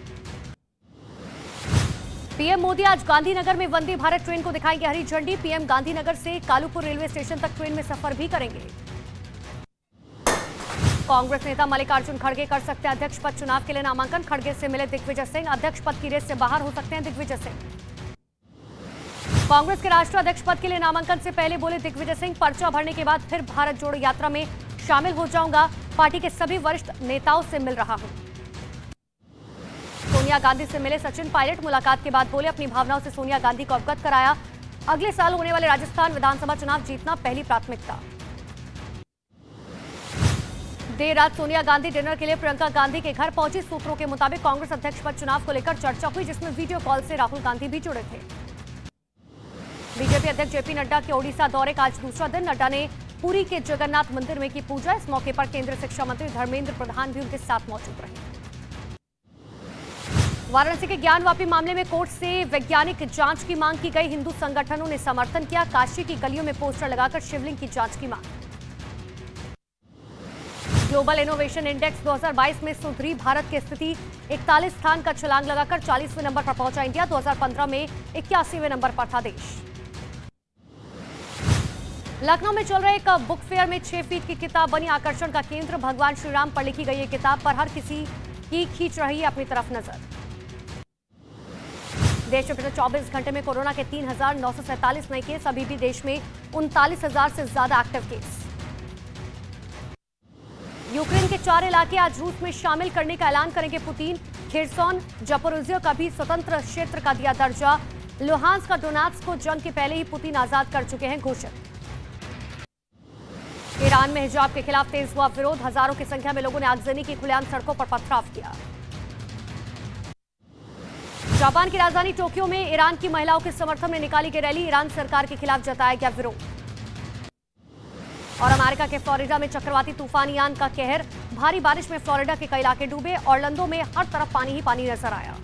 पीएम मोदी आज गांधीनगर में वंदे भारत ट्रेन को दिखाएंगे हरी झंडी। पीएम गांधीनगर से कालूपुर रेलवे स्टेशन तक ट्रेन में सफर भी करेंगे। कांग्रेस नेता मल्लिकार्जुन खड़गे कर सकते हैं अध्यक्ष पद चुनाव के लिए नामांकन। खड़गे से मिले दिग्विजय सिंह। अध्यक्ष पद की रेस से बाहर हो सकते हैं दिग्विजय सिंह। कांग्रेस के राष्ट्रीय अध्यक्ष पद के लिए नामांकन से पहले बोले दिग्विजय सिंह, पर्चा भरने के बाद फिर भारत जोड़ो यात्रा में शामिल हो जाऊंगा। पार्टी के सभी वरिष्ठ नेताओं से मिल रहा हूं। सोनिया गांधी से मिले सचिन पायलट। मुलाकात के बाद बोले अपनी भावनाओं से सोनिया गांधी को अवगत कराया। अगले साल होने वाले राजस्थान विधानसभा चुनाव जीतना पहली प्राथमिकता। देर रात सोनिया गांधी डिनर के लिए प्रियंका गांधी के घर पहुंची। सूत्रों के मुताबिक कांग्रेस अध्यक्ष पद चुनाव को लेकर चर्चा हुई, जिसमें वीडियो कॉल से राहुल गांधी भी जुड़े थे। बीजेपी अध्यक्ष जेपी नड्डा के ओडिशा दौरे का आज दूसरा दिन। नड्डा ने पुरी के जगन्नाथ मंदिर में की पूजा। इस मौके पर केंद्रीय शिक्षा मंत्री धर्मेंद्र प्रधान भी उनके साथ मौजूद रहे। वाराणसी के ज्ञानवापी मामले में कोर्ट से वैज्ञानिक जांच की मांग की गई। हिंदू संगठनों ने समर्थन किया। काशी की गलियों में पोस्टर लगाकर शिवलिंग की जांच की मांग। ग्लोबल इनोवेशन इंडेक्स 2022 में सुधरी भारत की स्थिति, 41 स्थान का छलांग लगाकर 40वें नंबर पर पहुंचा इंडिया। 2015 में 81वें नंबर पर था देश। लखनऊ में चल रहे एक बुक फेयर में 6 फीट की किताब बनी आकर्षण का केंद्र। भगवान श्री राम पर लिखी गई ये किताब पर हर किसी की खींच रही है अपनी तरफ नजर। देश में पिछले 24 घंटे में कोरोना के 3,947 नए केस, अभी भी देश में 39,000 से ज्यादा एक्टिव केस। यूक्रेन के 4 इलाके आज रूस में शामिल करने का ऐलान करेंगे पुतिन। खेरसोन, जपोरोजिया का भी स्वतंत्र क्षेत्र का दिया दर्जा। लुहांस्क और डोनेट्स्क को जंग के पहले ही पुतिन आजाद कर चुके हैं घोषित। ईरान में हिजाब के खिलाफ तेज हुआ विरोध, हजारों की संख्या में लोगों ने आगजनी की, खुलेआम सड़कों पर पथराव किया। जापान की राजधानी टोक्यो में ईरान की महिलाओं के समर्थन में निकाली गई रैली, ईरान सरकार के खिलाफ जताया गया विरोध। और अमेरिका के फ्लोरिडा में चक्रवाती तूफान इयान का कहर, भारी बारिश में फ्लोरिडा के कई इलाके डूबे। ऑरलैंडो में हर तरफ पानी ही पानी नजर आया।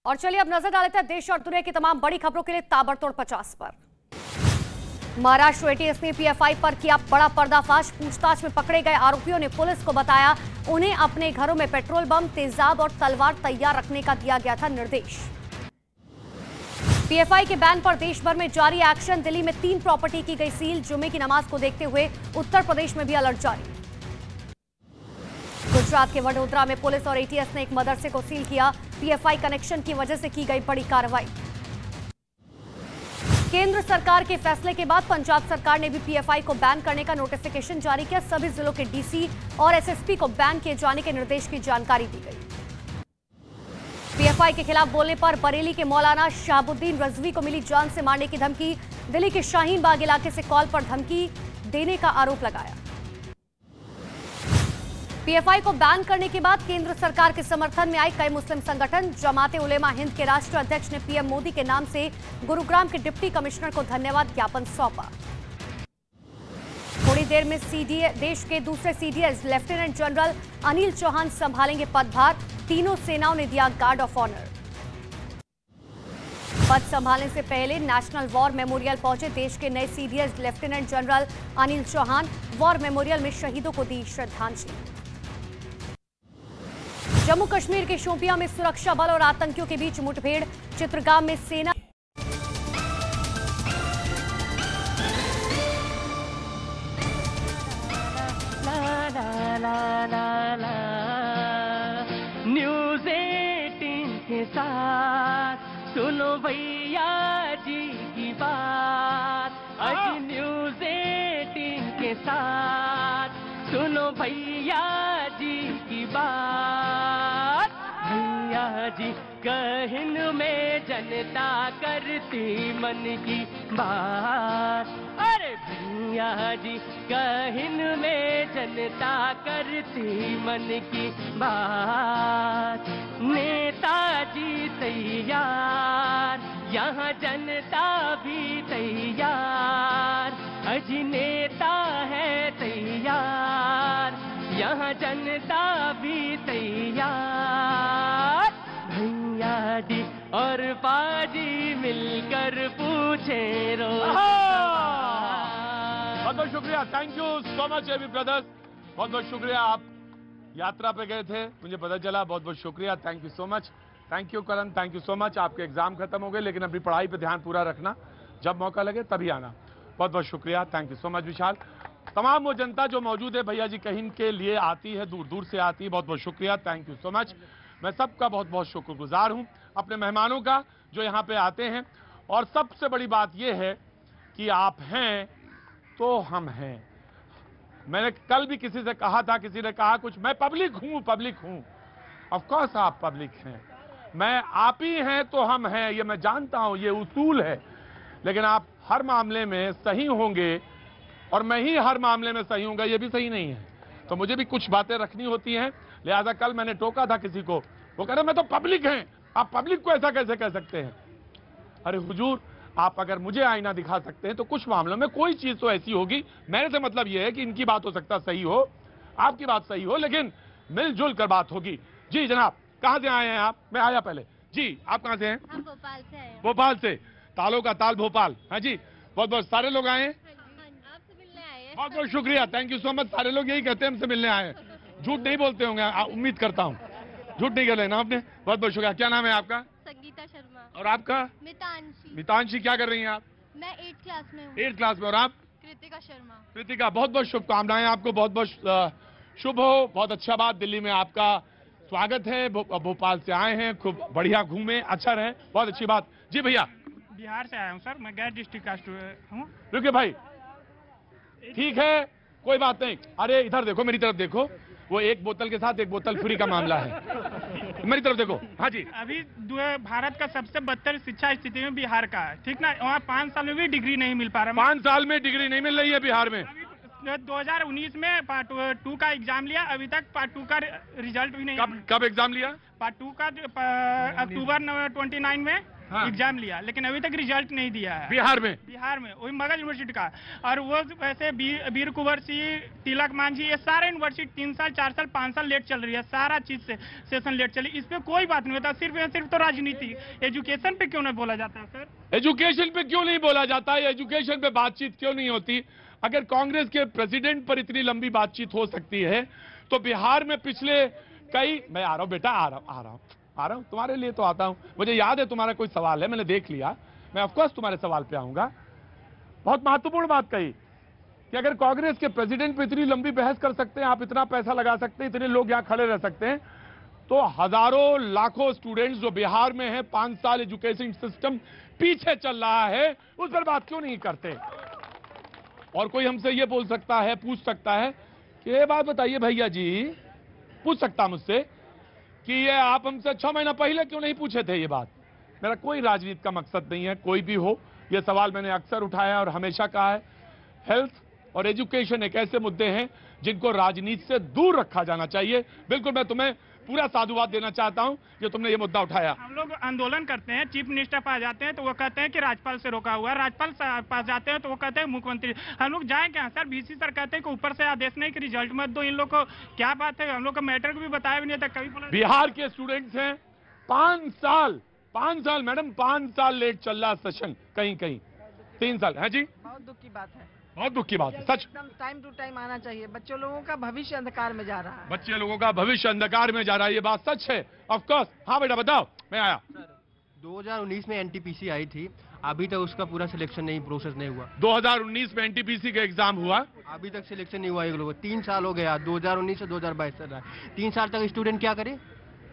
और चलिए अब नजर डालते हैं देश और दुनिया की तमाम बड़ी खबरों के लिए ताबड़तोड़ 50 पर। महाराष्ट्र एटीएस ने पीएफआई पर किया बड़ा पर्दाफाश, पूछताछ में पकड़े गए आरोपियों ने पुलिस को बताया उन्हें अपने घरों में पेट्रोल बम, तेजाब और तलवार तैयार रखने का दिया गया था निर्देश। पीएफआई के बैन पर देश भर में जारी एक्शन, दिल्ली में 3 प्रॉपर्टी की गई सील, जुम्मे की नमाज को देखते हुए उत्तर प्रदेश में भी अलर्ट जारी। गुजरात के वडोदरा में पुलिस और एटीएस ने एक मदरसे को सील किया, पीएफआई कनेक्शन की वजह से की गई बड़ी कार्रवाई। केंद्र सरकार के फैसले के बाद पंजाब सरकार ने भी पीएफआई को बैन करने का नोटिफिकेशन जारी किया, सभी जिलों के डीसी और एसएसपी को बैन किए जाने के निर्देश की जानकारी दी गई। पीएफआई के खिलाफ बोलने पर बरेली के मौलाना शहाबुद्दीन रजवी को मिली जान से मारने की धमकी, दिल्ली के शाहीन बाग इलाके से कॉल पर धमकी देने का आरोप लगाया। पीएफआई को बैन करने के बाद केंद्र सरकार के समर्थन में आए कई मुस्लिम संगठन, जमाते उलेमा हिंद के राष्ट्रीय अध्यक्ष ने पीएम मोदी के नाम से गुरुग्राम के डिप्टी कमिश्नर को धन्यवाद ज्ञापन सौंपा। थोड़ी देर में देश के दूसरे CDS lieutenant general Anil Chauhan संभालेंगे पदभार, तीनों सेनाओं ने दिया गार्ड ऑफ ऑनर। पद संभालने से पहले नेशनल वॉर मेमोरियल पहुंचे देश के नए CDS lieutenant general Anil Chauhan, war memorial में शहीदों को दी श्रद्धांजलि। जम्मू कश्मीर के शोपियां में सुरक्षा बल और आतंकियों के बीच मुठभेड़, चित्रगाम में सेना
न्यूज़ 18 के साथ सुनो भैया जी की बात, आज न्यूज़ 18 के साथ सुनो भैया जी की बात। भैया जी कहन में जनता करती मन की बात, अरे भैया जी कहन में जनता करती मन की बात। नेताजी तैयार, यहाँ जनता भी तैयार, अजी नेता है तैयार, यहाँ जनता भी तैयार। भैया जी और पाजी मिलकर पूछे रोज।
बहुत बहुत शुक्रिया, thank you so much AB brothers, बहुत बहुत शुक्रिया। आप यात्रा पे गए थे, मुझे पता चला, बहुत बहुत शुक्रिया, thank you so much. Thank you Karan, thank you so much. आपके एग्जाम खत्म हो गए, लेकिन अपनी पढ़ाई पे ध्यान पूरा रखना, जब मौका लगे तभी आना। बहुत बहुत शुक्रिया, थैंक यू सो मच विशाल। तमाम वो जनता जो मौजूद है भैया जी कहीं के लिए आती है, दूर दूर से आती है, बहुत बहुत शुक्रिया, थैंक यू सो मच। मैं सबका बहुत बहुत शुक्रगुजार हूं, अपने मेहमानों का जो यहाँ पे आते हैं। और सबसे बड़ी बात यह है कि आप हैं तो हम हैं। मैंने कल भी किसी से कहा था, किसी ने कहा कुछ, मैं पब्लिक हूं। ऑफ कोर्स आप पब्लिक हैं, मैं आप ही हैं तो हम हैं, ये मैं जानता हूं, ये उसूल है। लेकिन आप हर मामले में सही होंगे और मैं ही हर मामले में सही होऊंगा, ये भी सही नहीं है। तो मुझे भी कुछ बातें रखनी होती हैं, लिहाजा कल मैंने टोका था किसी को, वो कह रहे मैं तो पब्लिक हैं, आप पब्लिक को ऐसा कैसे कह सकते हैं। अरे हुजूर, आप अगर मुझे आईना दिखा सकते हैं तो कुछ मामलों में कोई चीज तो ऐसी होगी, मेरे से मतलब यह है कि इनकी बात हो सकता सही हो, आपकी बात सही हो, लेकिन मिलजुल कर बात होगी। जी जनाब, कहाँ से आए हैं आप? मैं आया पहले जी, आप कहाँ से हैं?
हम भोपाल से आए हैं।
भोपाल से, तालों का ताल भोपाल। हाँ जी, बहुत बहुत सारे लोग आए हैं।
आपसे मिलने आए हैं।
बहुत बहुत शुक्रिया, थैंक यू सो मच। सारे लोग यही कहते हैं हमसे मिलने आए हैं, झूठ नहीं बोलते होंगे, उम्मीद करता हूँ झूठ नहीं कर लेना आपने। बहुत बहुत शुक्रिया। क्या नाम है आपका?
संगीता शर्मा।
और आपका?
मितांशी।
मितांशी, क्या कर रही हैं आप?
मैं 8th क्लास में हूँ।
8th क्लास में। और आप?
कृतिका शर्मा।
कृतिका, बहुत बहुत शुभकामनाएं आपको, बहुत बहुत शुभ हो। बहुत अच्छा बात, दिल्ली में आपका स्वागत है। भोपाल से आए हैं, खूब बढ़िया घूमे, अच्छा रहे, बहुत अच्छी बात। जी भैया।
बिहार से आया हूँ सर, मैं गैर डिस्ट्रिक्ट का हूँ।
रुकिए भाई, ठीक है कोई बात नहीं। अरे इधर देखो, मेरी तरफ देखो, वो एक बोतल के साथ एक बोतल फ्री का मामला है। मेरी तरफ देखो। हाँ जी।
अभी भारत का सबसे बदतर शिक्षा स्थिति में बिहार का है, ठीक ना? वहाँ 5 साल में भी डिग्री नहीं मिल पा रहा।
5 साल में डिग्री नहीं मिल रही है बिहार में।
2019 में पार्ट 2 का एग्जाम लिया, अभी तक पार्ट 2 का रिजल्ट भी नहीं।
कब एग्जाम लिया?
पार्ट 2 का अक्टूबर 29 में एग्जाम लिया, लेकिन अभी तक रिजल्ट नहीं दिया है
बिहार में।
बिहार में वही मगध यूनिवर्सिटी का। और वो वैसे वीर कुंवर सिंह, तिलक मांझी, ये सारे यूनिवर्सिटी 3 साल 4 साल 5 साल लेट चल रही है, सारा चीज से सेशन लेट चली। इस पे कोई बात नहीं होता, सिर्फ तो राजनीति। एजुकेशन पे क्यों नहीं बोला जाता है सर?
एजुकेशन पे क्यों नहीं बोला जाता है? एजुकेशन पे बातचीत क्यों नहीं होती? अगर कांग्रेस के प्रेसिडेंट पर इतनी लंबी बातचीत हो सकती है तो बिहार में पिछले कई, मैं आ रहा हूं बेटा, आ रहा हूं, तुम्हारे लिए तो आता हूं। मुझे याद है तुम्हारा कोई सवाल है, मैंने देख लिया, मैं ऑफकोर्स तुम्हारे सवाल पे आऊंगा। बहुत महत्वपूर्ण बात कही कि अगर कांग्रेस के प्रेसिडेंट पे इतनी लंबी बहस कर सकते हैं, आप इतना पैसा लगा सकते हैं, इतने लोग यहां खड़े रह सकते हैं, तो हजारों लाखों स्टूडेंट्स जो बिहार में है, 5 साल एजुकेशन सिस्टम पीछे चल रहा है, उस पर बात क्यों नहीं करते? और कोई हमसे ये बोल सकता है, पूछ सकता है कि ये बात बताइए भैया जी, पूछ सकता मुझसे कि ये आप हमसे 6 महीना पहले क्यों नहीं पूछे थे ये बात? मेरा कोई राजनीति का मकसद नहीं है, कोई भी हो, ये सवाल मैंने अक्सर उठाया और हमेशा कहा है, हेल्थ और एजुकेशन एक ऐसे मुद्दे हैं जिनको राजनीति से दूर रखा जाना चाहिए। बिल्कुल, मैं तुम्हें पूरा साधुवाद देना चाहता हूं कि तुमने ये मुद्दा उठाया।
हम लोग आंदोलन करते हैं, चीफ मिनिस्टर पास जाते हैं तो वो कहते हैं कि राज्यपाल से रोका हुआ है, राज्यपाल पास जाते हैं तो वो कहते हैं मुख्यमंत्री। हम लोग जाए क्या सर? VC सर कहते हैं कि ऊपर से आदेश नहीं कि रिजल्ट मत दो। इन लोग को क्या बात है? हम लोग को मैटर को भी बताया भी नहीं था कभी।
बिहार के स्टूडेंट्स हैं, 5 साल मैडम, 5 साल लेट चल रहा सेशन, कहीं 3 साल है जी।
बहुत दुख की बात है,
बहुत दुख की बात है, सच।
एकदम टाइम टू टाइम आना चाहिए। बच्चों लोगों का भविष्य अंधकार में जा रहा है।
बच्चे लोगों का भविष्य अंधकार में जा रहा है, ये बात सच है। Of course. हाँ बेटा बताओ। मैं आया।
2019 में NTPC आई थी, अभी तक उसका पूरा सिलेक्शन नहीं, प्रोसेस नहीं हुआ।
2019 में NTPC का एग्जाम हुआ,
अभी तक सिलेक्शन नहीं हुआ। एक लोगों 3 साल हो गया, 2019 से 2022 चल रहा है। 3 साल तक स्टूडेंट क्या करे?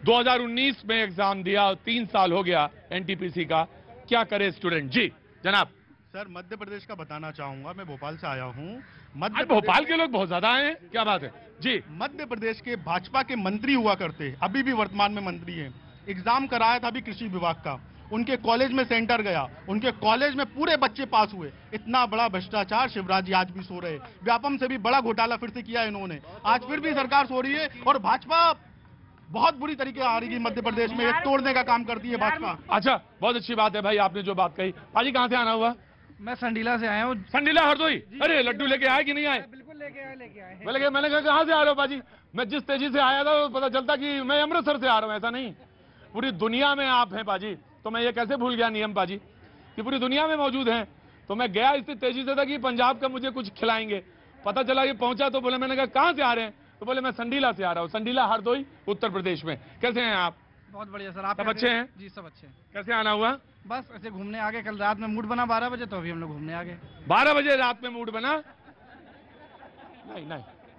2019 में एग्जाम दिया, 3 साल हो गया NTPC का, क्या करे स्टूडेंट? जी जनाब।
सर मध्य प्रदेश का बताना चाहूंगा, मैं भोपाल से आया हूँ।
भोपाल के लोग बहुत ज्यादा आए हैं, क्या बात है जी?
मध्य प्रदेश के भाजपा के मंत्री हुआ करते, अभी भी वर्तमान में मंत्री हैं। एग्जाम कराया था अभी कृषि विभाग का, उनके कॉलेज में सेंटर गया, उनके कॉलेज में पूरे बच्चे पास हुए। इतना बड़ा भ्रष्टाचार शिवराज जी आज भी सो रहे। व्यापम से भी बड़ा घोटाला फिर से किया इन्होंने, आज फिर भी सरकार सो रही है और भाजपा बहुत बुरी तरीके आ रही है मध्य प्रदेश में, तोड़ने का काम करती है भाजपा।
अच्छा, बहुत अच्छी बात है भाई, आपने जो बात कही। पाजी कहाँ से आना हुआ?
मैं संडीला से आया हूँ।
संडीला, हरदोई? अरे लड्डू लेके आए कि नहीं आए?
बिल्कुल लेके आए।
मैंने कहा कहाँ से आ रहे हो पाजी? मैं जिस तेजी से आया था तो पता चलता कि मैं अमृतसर से आ रहा हूँ, ऐसा नहीं। पूरी दुनिया में आप हैं पाजी, तो मैं ये कैसे भूल गया नियम पाजी कि पूरी दुनिया में मौजूद हैं। तो मैं गया इतनी तेजी से था कि पंजाब का मुझे कुछ खिलाएंगे, पता चला कि पहुंचा तो बोले, मैंने कहा कहाँ से आ रहे हैं? तो बोले मैं संडीला से आ रहा हूँ। संडीला हरदोई उत्तर प्रदेश में। कैसे हैं आप?
बहुत बढ़िया सर। आप
सब अच्छे हैं?
जी सब अच्छे हैं।
कैसे आना हुआ?
बस ऐसे घूमने आ गए, कल रात में मूड बना 12 बजे, तो अभी हम लोग घूमने आ गए।
12 बजे रात में मूड बना? नहीं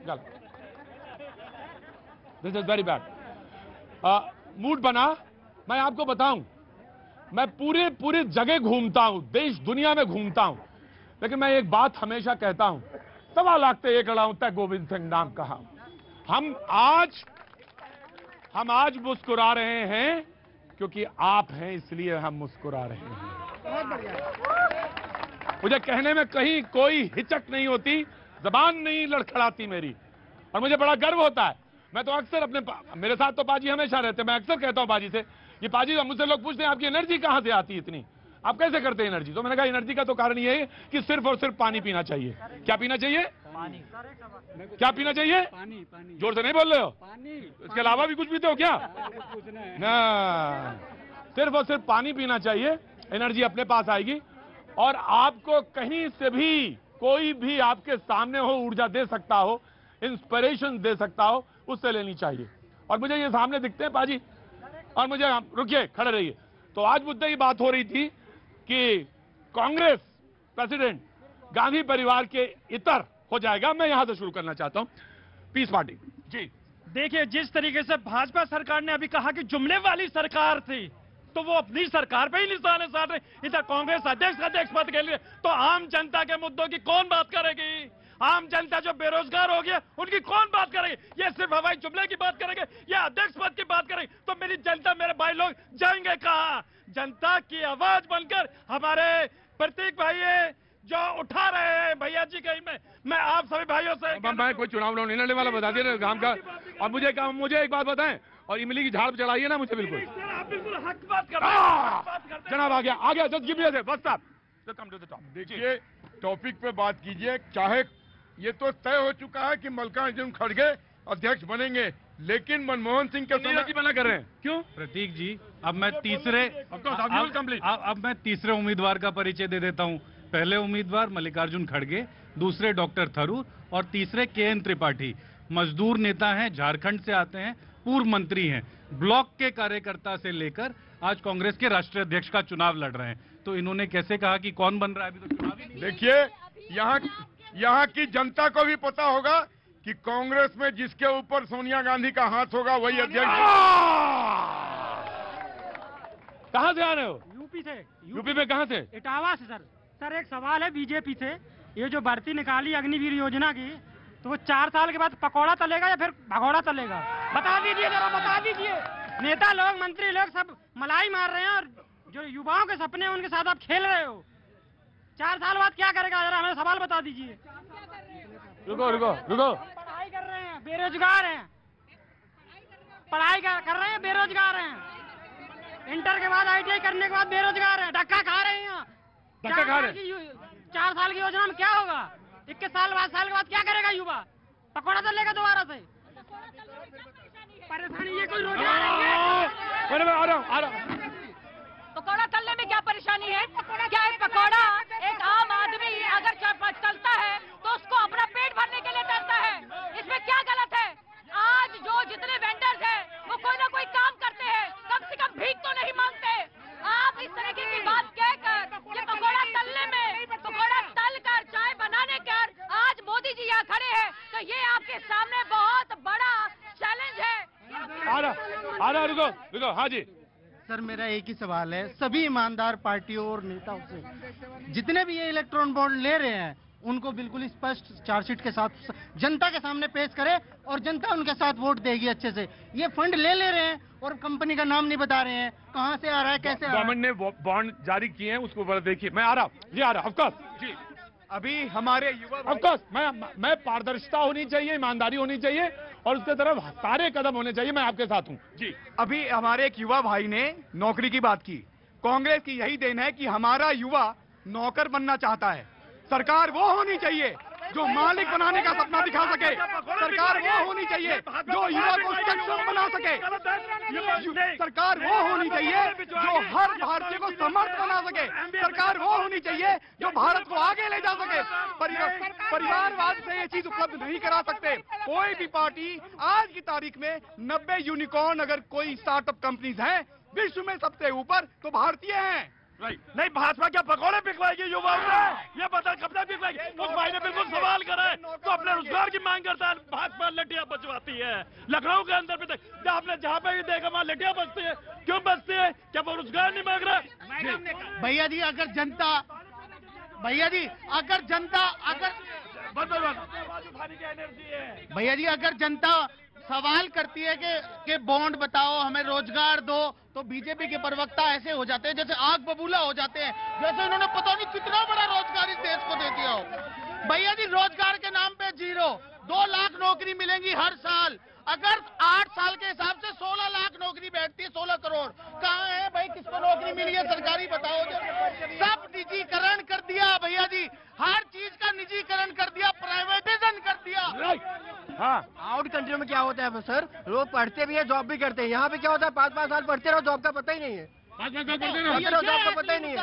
गलत, this is very bad. Mood बना, मैं आपको बताऊं, मैं पूरे जगह घूमता हूं, देश दुनिया में घूमता हूं, लेकिन मैं एक बात हमेशा कहता हूं, 1.25 लाख ते एक लड़ाऊं तय गोविंद सिंह नाम कहा। हम आज मुस्कुरा रहे हैं क्योंकि आप हैं, इसलिए हम मुस्कुरा रहे हैं।
बहुत बढ़िया।
मुझे कहने में कहीं कोई हिचक नहीं होती, जबान नहीं लड़खड़ाती मेरी, और मुझे बड़ा गर्व होता है। मैं तो अक्सर मेरे साथ तो पाजी हमेशा रहते, मैं अक्सर कहता हूं पाजी से, ये पाजी मुझसे लोग पूछते हैं आपकी एनर्जी कहां से आती है इतनी? आप कैसे करते हैं एनर्जी? तो मैंने कहा एनर्जी का तो कारण ये है कि सिर्फ और सिर्फ पानी पीना चाहिए। क्या पीना चाहिए?
पानी।
क्या पीना चाहिए?
पानी। पानी।
जोर से नहीं बोल रहे हो?
पानी।
इसके अलावा भी कुछ पीते हो क्या? ना, सिर्फ और सिर्फ पानी पीना चाहिए, एनर्जी अपने पास आएगी। और आपको कहीं से भी कोई भी आपके सामने हो, ऊर्जा दे सकता हो, इंस्पिरेशन दे सकता हो, उससे लेनी चाहिए। और मुझे ये सामने दिखते हैं पाजी, और मुझे रुकिए, खड़े रहिए। तो आज मुद्दे की बात हो रही थी कि कांग्रेस प्रेसिडेंट गांधी परिवार के इतर हो जाएगा। मैं यहां से शुरू करना चाहता हूं, पीस पार्टी जी।
देखिए, जिस तरीके से भाजपा सरकार ने अभी कहा कि जुमले वाली सरकार थी, तो वो अपनी सरकार पे ही निशाने साध रहे। इधर कांग्रेस अध्यक्ष पद के लिए तो आम जनता के मुद्दों की कौन बात करेगी? आम जनता जो बेरोजगार हो गया उनकी कौन बात करेगी? ये सिर्फ हवाई जुमले की बात करेंगे या अध्यक्ष पद की बात करेंगे? तो मेरी जनता, मेरे भाई लोग जाएंगे कहां? जनता की आवाज बनकर हमारे प्रतीक भाई है जो उठा रहे हैं भैया जी कहीं में। मैं आप सभी भाइयों से
मैं कोई चुनाव नहीं लड़ने वाला बता दिया काम का। और मुझे एक बात बताएं, और इमली की झाड़ चढ़ाइए ना मुझे बिल्कुल।
आप बिल्कुल हक बात कर रहे हैं।
जनाब आ गया जस्ट गिव मी बस साहब कम टू द टॉप।
देखिए, टॉपिक पे बात कीजिए। चाहे ये तो तय हो चुका है कि मल्लिकार्जुन खड़गे अध्यक्ष बनेंगे, लेकिन मनमोहन सिंह के समय
मना कर रहे हैं। क्यों?
प्रतीक जी, अब मैं तीसरे उम्मीदवार का परिचय दे देता हूं। पहले उम्मीदवार मल्लिकार्जुन खड़गे, दूसरे डॉक्टर थरूर और तीसरे KN त्रिपाठी। मजदूर नेता हैं, झारखंड से आते हैं, पूर्व मंत्री हैं, ब्लॉक के कार्यकर्ता से लेकर आज कांग्रेस के राष्ट्रीय अध्यक्ष का चुनाव लड़ रहे हैं। तो इन्होंने कैसे कहा कि कौन बन रहा है? अभी तो चुनाव ही नहीं।
देखिए, यहाँ की जनता को भी पता होगा कि कांग्रेस में जिसके ऊपर सोनिया गांधी का हाथ होगा वही अध्यक्ष।
कहाँ से आ रहे हो?
यूपी से।
यूपी में कहाँ से?
इटावा से सर एक सवाल है बीजेपी से। ये जो भर्ती निकाली अग्निवीर योजना की, तो वो 4 साल के बाद पकौड़ा तलेगा या फिर भगौड़ा तलेगा? बता दीजिए जरा, बता दीजिए। नेता लोग, मंत्री लोग सब मलाई मार रहे हैं और जो युवाओं के सपने हैं उनके साथ आप खेल रहे हो। 4 साल बाद क्या करेगा? जरा हमें सवाल बता दीजिए।
रुको।
पढ़ाई कर रहे हैं, बेरोजगार हैं। पढ़ाई कर रहे हैं, बेरोजगार हैं। इंटर के बाद ITI करने के बाद बेरोजगार हैं, धक्का खा रहे हैं। 4 साल की योजना में क्या होगा? 21 साल के बाद क्या करेगा युवा? पकौड़ा तो लेगा दोबारा से। परेशानी ये कोई रोजगार
आ रहा।
पकौड़ा तलने में क्या परेशानी है? क्या है पकौड़ा? एक आम आदमी अगर चलता है तो उसको अपना पेट भरने के लिए तलता है। इसमें क्या गलत है? आज जो जितने वेंडर्स हैं वो कोई ना कोई काम करते हैं, कम से कम भीख तो नहीं मांगते। आप इस तरह की बात कहकर कि पकौड़ा तलने में, पकौड़ा तल कर चाय बनाने कर आज मोदी जी यहाँ खड़े हैं, तो ये आपके सामने बहुत बड़ा चैलेंज है।
आ रहा रुको। हाँ जी
सर, मेरा एक ही सवाल है सभी ईमानदार पार्टियों और नेताओं से, जितने भी ये इलेक्ट्रॉन बॉन्ड ले रहे हैं उनको बिल्कुल स्पष्ट चार्जशीट के साथ जनता के सामने पेश करें और जनता उनके साथ वोट देगी अच्छे से। ये फंड ले रहे हैं और कंपनी का नाम नहीं बता रहे हैं, कहां से आ रहा है, कैसे आ रहा है।
गवर्नमेंट ने बॉन्ड जारी किए हैं, उसको देखिए। मैं आ रहा ऑफ कोर्स जी।
अभी हमारे युवा
ऑफ कोर्स मैं पारदर्शिता होनी चाहिए, ईमानदारी होनी चाहिए और उसके तरफ सारे कदम होने चाहिए। मैं आपके साथ हूं जी।
अभी हमारे एक युवा भाई ने नौकरी की बात की। कांग्रेस की यही देन है कि हमारा युवा नौकर बनना चाहता है। सरकार वो होनी चाहिए जो मालिक बनाने का सपना दिखा सके। सरकार वो होनी चाहिए जो युवा को सक्षम बना सके। सरकार वो होनी चाहिए जो हर भारतीय को समर्थ बना सके। सरकार वो होनी चाहिए जो भारत को आगे ले जा सके। परिवारवाद से ये चीज उपलब्ध नहीं करा सकते कोई भी पार्टी। आज की तारीख में 90 यूनिकॉर्न अगर कोई स्टार्टअप कंपनीज हैं विश्व में सबसे ऊपर, तो भारतीय हैं।
नहीं, भाजपा क्या पकौड़े पिकवाएगी युवाओं से? ये बता कब तक पिकवाएगी? उस भाई ने बिल्कुल सवाल करा है, तो अपने रोजगार की मांग करता है। भाजपा लट्टियां बचवाती है। लखनऊ के अंदर भी देख, आपने जहाँ पे भी देखा वहाँ लट्टियां बचती है। क्यों बचती है? क्या वो रोजगार नहीं मांग रहा?
भैया जी अगर जनता सवाल करती है कि बॉन्ड बताओ, हमें रोजगार दो, तो बीजेपी के प्रवक्ता ऐसे हो जाते हैं जैसे आग बबूला हो जाते हैं, जैसे इन्होंने पता नहीं कितना बड़ा रोजगार इस देश को दे दिया हो। भैया जी रोजगार के नाम पे 0, 2 लाख नौकरी मिलेंगी हर साल। अगर 8 साल के हिसाब से 16 लाख
नौकरी बैठती है 16 करोड़। कहाँ है भाई, किसको नौकरी मिली है सरकारी, बताओ। सब निजीकरण कर दिया भैया जी, हर चीज का निजीकरण कर दिया, प्राइवेटाइजेशन कर दिया।
हाँ, आउट कंट्री में क्या होता है सर, लोग पढ़ते भी है जॉब भी करते हैं। यहाँ पे क्या होता है 5-5 साल पढ़ते रहो, जॉब का पता ही नहीं है। 5-5 साल पढ़ते रहो, जॉब का पता ही नहीं है।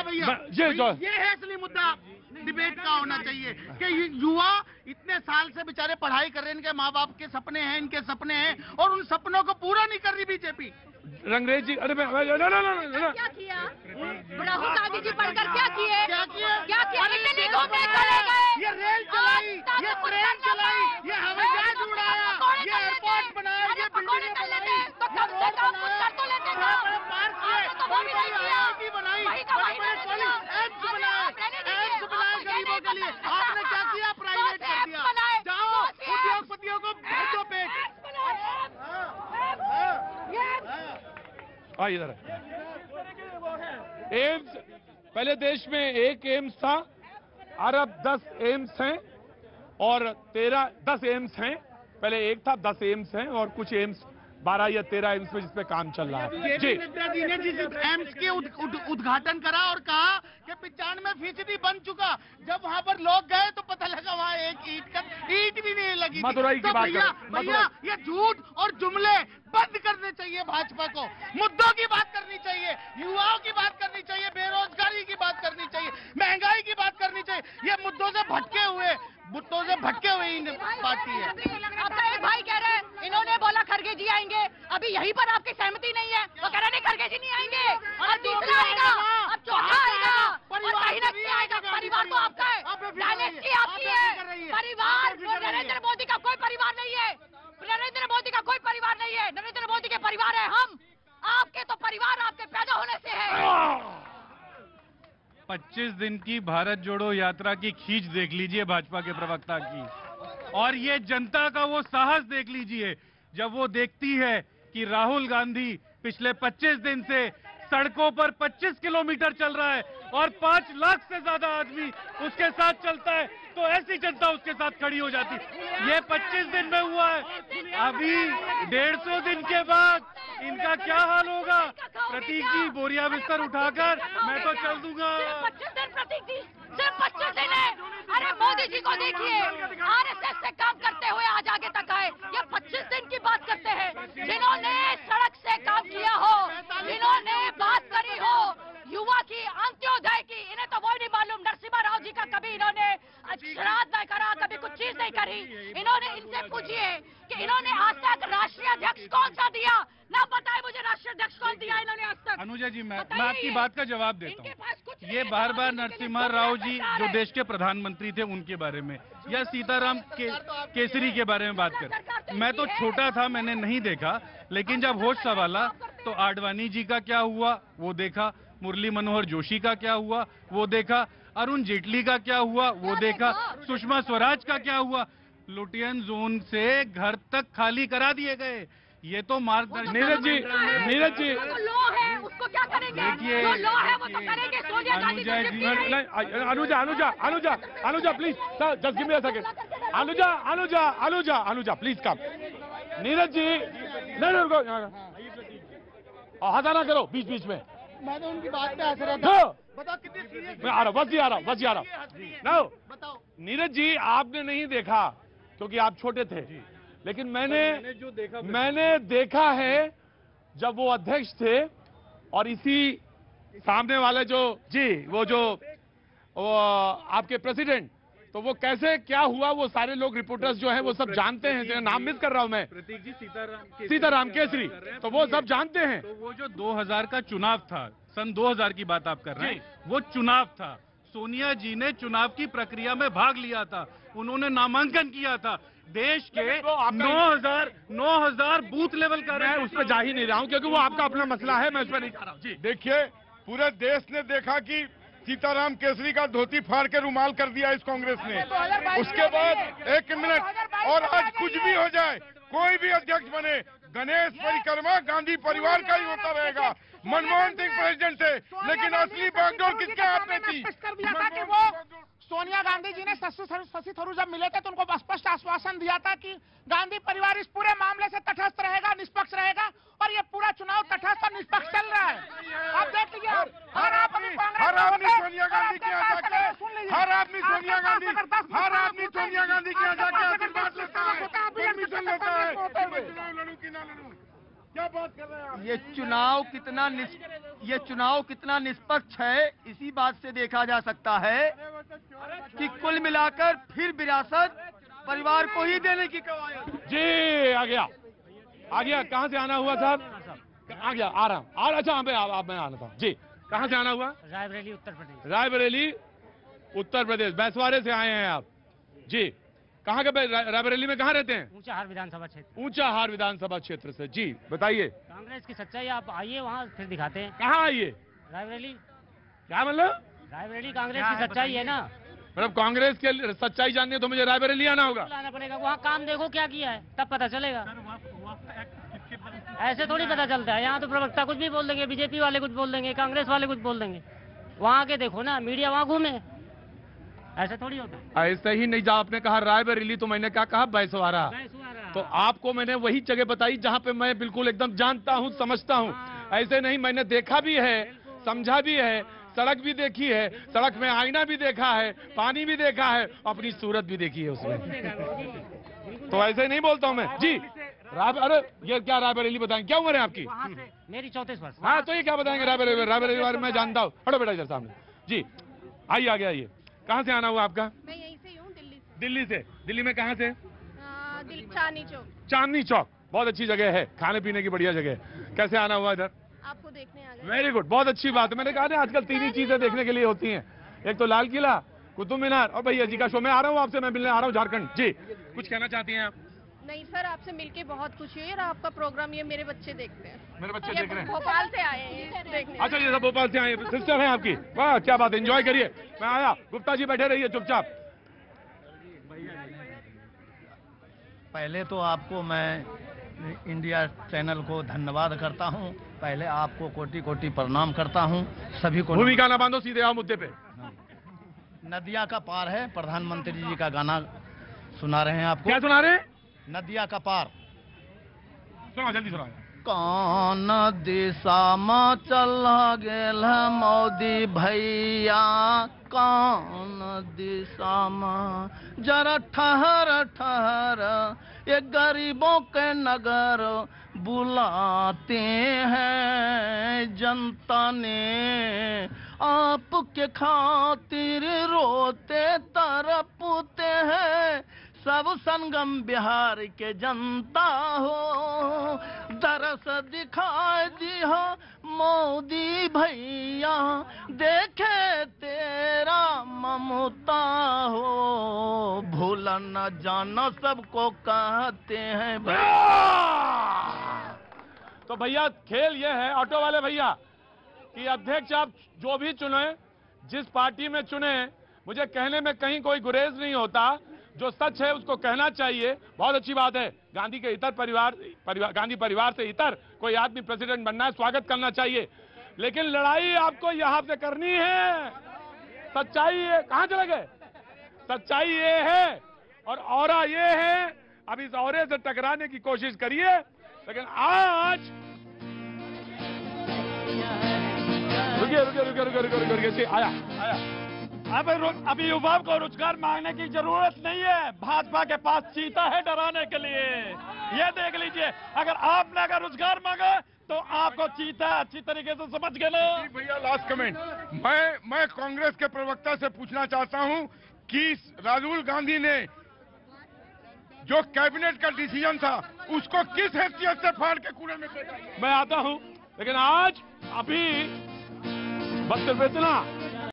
ये है असली मुद्दा डिबेट का होना चाहिए कि युवा इतने साल से बेचारे पढ़ाई कर रहे हैं, इनके माँ बाप के सपने हैं, इनके सपने हैं, और उन सपनों को पूरा नहीं कर रही बीजेपी।
रंगरेज जी, अरे
क्या किया राहुल गांधी जी पढ़कर क्या किए, क्या किया दिल्ली घूमने चले गए,
ये रेल चलाई, ये ट्रेन चलाई, ये हवाई जहाज उड़ाया, ये एयरपोर्ट बनाया, ये बिल्डिंग बनाई,
तो कम से कम कुछ कर तो लेते थे।
पार्क बनाई, एम्स बनाए गरीबों के लिए। आपने क्या किया, प्राइवेट कर दिया। जाओ उद्योगपतियों को भर दो पेट।
हाँ, इधर एम्स, पहले देश में एक एम्स था, अब 10 एम्स हैं और 10 एम्स हैं। पहले एक था, 10 एम्स हैं और कुछ एम्स 12 या 13 एम्स में जिस पे काम चल रहा है। जी,
नड्डा जी ने जिस एम्स के उद्घाटन करा और कहा कि 95% बन चुका, जब वहाँ पर लोग गए तो पता लगा वहाँ एक ईंट भी नहीं लगी।
मदुरई की बात
भैया ये झूठ और जुमले बंद करने चाहिए भाजपा को। मुद्दों की बात करनी चाहिए, युवाओं की बात करनी चाहिए, बेरोजगारी की बात करनी चाहिए, महंगाई की बात करनी चाहिए। ये मुद्दों से भटके हुए पार्टी है।
आपका एक भाई कह रहे हैं, इन्होंने बोला खड़गे जी आएंगे, अभी यहीं पर आपकी सहमति नहीं है, वो कह रहे नहीं खड़गे जी नहीं आएंगे, और तीसरा आएगा, अब चौथा आएगा, और कहीं ना कहीं आएगा। परिवार तो आपका है, डायनेस्टी आपकी है, परिवार नरेंद्र मोदी का कोई परिवार नहीं है, नरेंद्र मोदी का कोई परिवार नहीं है, नरेंद्र मोदी के परिवार है हम। आपके तो परिवार आपके पैदा होने से है।
25 दिन की भारत जोड़ो यात्रा की खींच देख लीजिए भाजपा के प्रवक्ता की, और ये जनता का वो साहस देख लीजिए जब वो देखती है कि राहुल गांधी पिछले 25 दिन से सड़कों पर 25 किलोमीटर चल रहा है और 5 लाख से ज्यादा आदमी उसके साथ चलता है, तो ऐसी जनता उसके साथ खड़ी हो जाती। ये 25 दिन में हुआ है, अभी 150 दिन के बाद इनका क्या हाल होगा। प्रतीक जी, बोरिया बिस्तर उठाकर मैं तो चल दूंगा।
25 दिन प्रतीक जी, सिर्फ 25 दिन है। अरे मोदी जी को देखिए, आरएसएस से काम करते हुए आज आगे तक आए, ये 25 दिन की बात करते हैं। जिन्होंने सड़क से काम किया हो, जिन्होंने बात करी हो युवा की, अंत्योदय की, इन्हें तो वो नहीं मालूम नरसिम्हा राव जी का कभी इन्होंने श्राद्ध नहीं करा, कभी कुछ चीज नहीं करी। इन्होंने, इनसे पूछिए कि इन्होंने आज तक राष्ट्रीय अध्यक्ष कौन सा दिया, ना बताए मुझे राष्ट्रीय अध्यक्ष कौन दिया इन्होंने आज तक।
अनुजा जी, मैं आपकी बात का जवाब देता हूँ। ये बार बार नरसिम्हा राव जी जो देश के प्रधानमंत्री थे उनके बारे में, या सीताराम केसरी के बारे में बात कर, मैं तो छोटा था, मैंने नहीं देखा, लेकिन जब होश संभाला तो आडवाणी जी का क्या हुआ वो देखा, मुरली मनोहर जोशी का क्या हुआ वो देखा, अरुण जेटली का क्या हुआ वो देखा, सुषमा स्वराज का क्या हुआ। लुटियन जोन से घर तक खाली करा दिए गए। ये तो मार्गदर्शन।
नीरज जी,
लॉ है उसको क्या करेंगे, जो लॉ है वो तो करेंगे। Sonia Gandhi
Anuja please, just give me a second. Anuja please come. Neeraj ji, नहीं रुको, हंसा ना करो बीच बीच में।
मैं तो उनकी बात पे हंस रहा था। बताओ कितनी सीरियस।
मैं आ रहा हूँ।
बताओ
नीरज जी, आपने नहीं देखा क्योंकि आप छोटे थे, लेकिन मैंने देखा है जब वो अध्यक्ष थे और इसी सामने वाले वो आपके प्रेसिडेंट, तो वो कैसे क्या हुआ वो सारे लोग रिपोर्टर्स जो हैं वो सब जानते हैं। नाम मिस कर रहा हूं मैं,
प्रतीक जी,
सीताराम केसरी, तो वो सब जानते हैं।
तो वो जो 2000 का चुनाव था, सन 2000 की बात आप कर रहे हैं, वो चुनाव था। सोनिया जी ने चुनाव की प्रक्रिया में भाग लिया था, उन्होंने नामांकन किया था। देश के 9000 बूथ लेवल का,
मैं उस पर जा ही नहीं रहा हूं क्योंकि वो आपका अपना मसला है, मैं उस पर नहीं जा रहा हूं। जी
देखिए, पूरे देश ने देखा कि सीताराम केसरी का धोती फाड़ के रुमाल कर दिया इस कांग्रेस ने। उसके बाद 1 मिनट, और आज कुछ भी हो जाए, कोई भी अध्यक्ष बने, गणेश परिक्रमा गांधी परिवार का ही होता रहेगा। मनमोहन सिंह प्रेसिडेंट थे, लेकिन असली बागडोर किसके हाथ में थी?
सोनिया गांधी जी ने शशि थरूर जब मिले थे तो उनको स्पष्ट आश्वासन दिया था कि गांधी परिवार इस पूरे मामले से तटस्थ रहेगा, निष्पक्ष रहेगा, और ये पूरा चुनाव तटस्थ और निष्पक्ष चल रहा है। आप देख लीजिए, हर आदमी
हर आदमी सोनिया गांधी के यहाँ जाके हर आदमी सोनिया गांधी के यहाँ जाके आशीर्वाद लेता है, परमिशन लेता है। चुनाव लड़ूं कि ना लड़ूं, क्या बात कर रहे हैं आप?
ये चुनाव कितना निष्पक्ष है, इसी बात से देखा जा सकता है कि कुल मिलाकर फिर विरासत परिवार को ही देने की कवायद।
जी आ गया कहाँ से आना हुआ साहब? आ गया आ रहा अच्छा आप मैं आना था जी। कहाँ से आना हुआ?
रायबरेली उत्तर प्रदेश।
रायबरेली उत्तर प्रदेश, बैसवाड़े से आए हैं आप जी। कहाँ के रायबरेली में कहाँ रहते हैं?
ऊंचा हार विधानसभा क्षेत्र।
ऊंचा हार विधानसभा क्षेत्र से जी। बताइए
कांग्रेस की सच्चाई आप आइए वहाँ फिर दिखाते हैं।
कहाँ आइए?
रायबरेली।
क्या मतलब?
रायबरेली कांग्रेस की सच्चाई है ना।
मतलब कांग्रेस के सच्चाई जानने तो मुझे रायबरेली आना होगा?
आना पड़ेगा, वहाँ काम देखो क्या किया है तब पता चलेगा। ऐसे थोड़ी पता चलता है, यहाँ तो प्रवक्ता कुछ भी बोल देंगे, बीजेपी वाले कुछ बोल देंगे, कांग्रेस वाले कुछ बोल देंगे। वहाँ के देखो ना, मीडिया वहाँ घूमे, ऐसे थोड़ी होता है।
ऐसे ही नहीं, जहाँ आपने कहा रायबरेली तो मैंने क्या कहा? बैसवाड़ा। तो आपको मैंने वही जगह बताई जहाँ पे मैं बिल्कुल एकदम जानता हूँ, समझता हूँ। ऐसे नहीं, मैंने देखा भी है, समझा भी है, सड़क भी देखी है, सड़क में आईना भी देखा है, पानी भी देखा है, अपनी सूरत भी देखी है उसमें। तो ऐसे नहीं बोलता हूँ मैं जी। अरे ये क्या रायबरेली बताएंगे? क्या उम्र है आपकी?
मेरी 34 वर्ष।
हाँ तो ये क्या बताएंगे रायबरेली बारे में? मैं जानता हूँ। हटो बेटा इधर सामने जी। आइए आगे आइए। कहाँ से आना हुआ आपका?
मैं यहीं से हूँ, दिल्ली से।
दिल्ली से? दिल्ली में कहाँ से?
चांदनी चौक।
चांदनी चौक बहुत अच्छी जगह है, खाने पीने की बढ़िया जगह है। कैसे आना हुआ इधर?
आपको देखने आ गए।
वेरी गुड, बहुत अच्छी बात है। मैंने कहा ना आजकल 3 ही चीजें देखने के लिए होती हैं, एक तो लाल किला, कुतुब मीनार और भैया जी का शो। मैं आ रहा हूँ आपसे, मैं मिलने आ रहा हूँ झारखंड जी। कुछ कहना चाहती हैं आप?
नहीं सर, आपसे मिलके बहुत खुशी हुई और आपका प्रोग्राम ये मेरे बच्चे देखते हैं।
मेरे बच्चे देख रहे हैं?
भोपाल से आए हैं देखने।
अच्छा ये सब भोपाल से आए हैं, सिस्टर है आपकी? वाह क्या बात है, एंजॉय करिए। मैं आया, गुप्ता जी बैठे रहिए चुपचाप।
पहले तो आपको मैं इंडिया चैनल को धन्यवाद करता हूं। पहले आपको कोटि कोटि प्रणाम करता हूं। सभी को
भूमिका ना बांधो, सीधे आओ मुद्दे पे।
नदिया का पार है, प्रधानमंत्री जी का गाना सुना रहे हैं आपको।
क्या सुना रहे हैं?
नदिया का पार।
सुनाओ जल्दी सुनाओ।
कौन दिशा में चला गेल मोदी भैया, कौन दिशा में? जरा ठहर ठहर, ये गरीबों के नगर बुलाते हैं। जनता ने आपके खातिर रोते तरपते हैं। सब संगम बिहार के जनता हो, दरस दिखाई दी हो मोदी भैया, देखे तेरा ममता हो, भूला न जाना सबको कहते हैं
तो भैया खेल ये है ऑटो वाले भैया कि अध्यक्ष आप जो भी चुने, जिस पार्टी में चुने, मुझे कहने में कहीं कोई गुरेज नहीं होता। जो सच है उसको कहना चाहिए, बहुत अच्छी बात है। गांधी के इतर गांधी परिवार से इतर कोई आदमी प्रेसिडेंट बनना है, स्वागत करना चाहिए। लेकिन लड़ाई आपको यहां से करनी है। सच्चाई है, कहां चले गए? सच्चाई ये है और औरा ये है। अब इस औरे से टकराने की कोशिश करिए, लेकिन आज रुकिए आया।
अभी युवाओं को रोजगार मांगने की जरूरत नहीं है। भाजपा के पास चीता है डराने के लिए। ये देख लीजिए, अगर रोजगार मांगा तो आपको चीता अच्छी तरीके से समझ गए ना।
भैया लास्ट कमेंट, मैं कांग्रेस के प्रवक्ता से पूछना चाहता हूं कि राहुल गांधी ने जो कैबिनेट का डिसीजन था उसको किस हैसियत से फाड़ के कूड़े में फेंका?
मैं आता हूं, लेकिन आज अभी बस सिर्फ इतना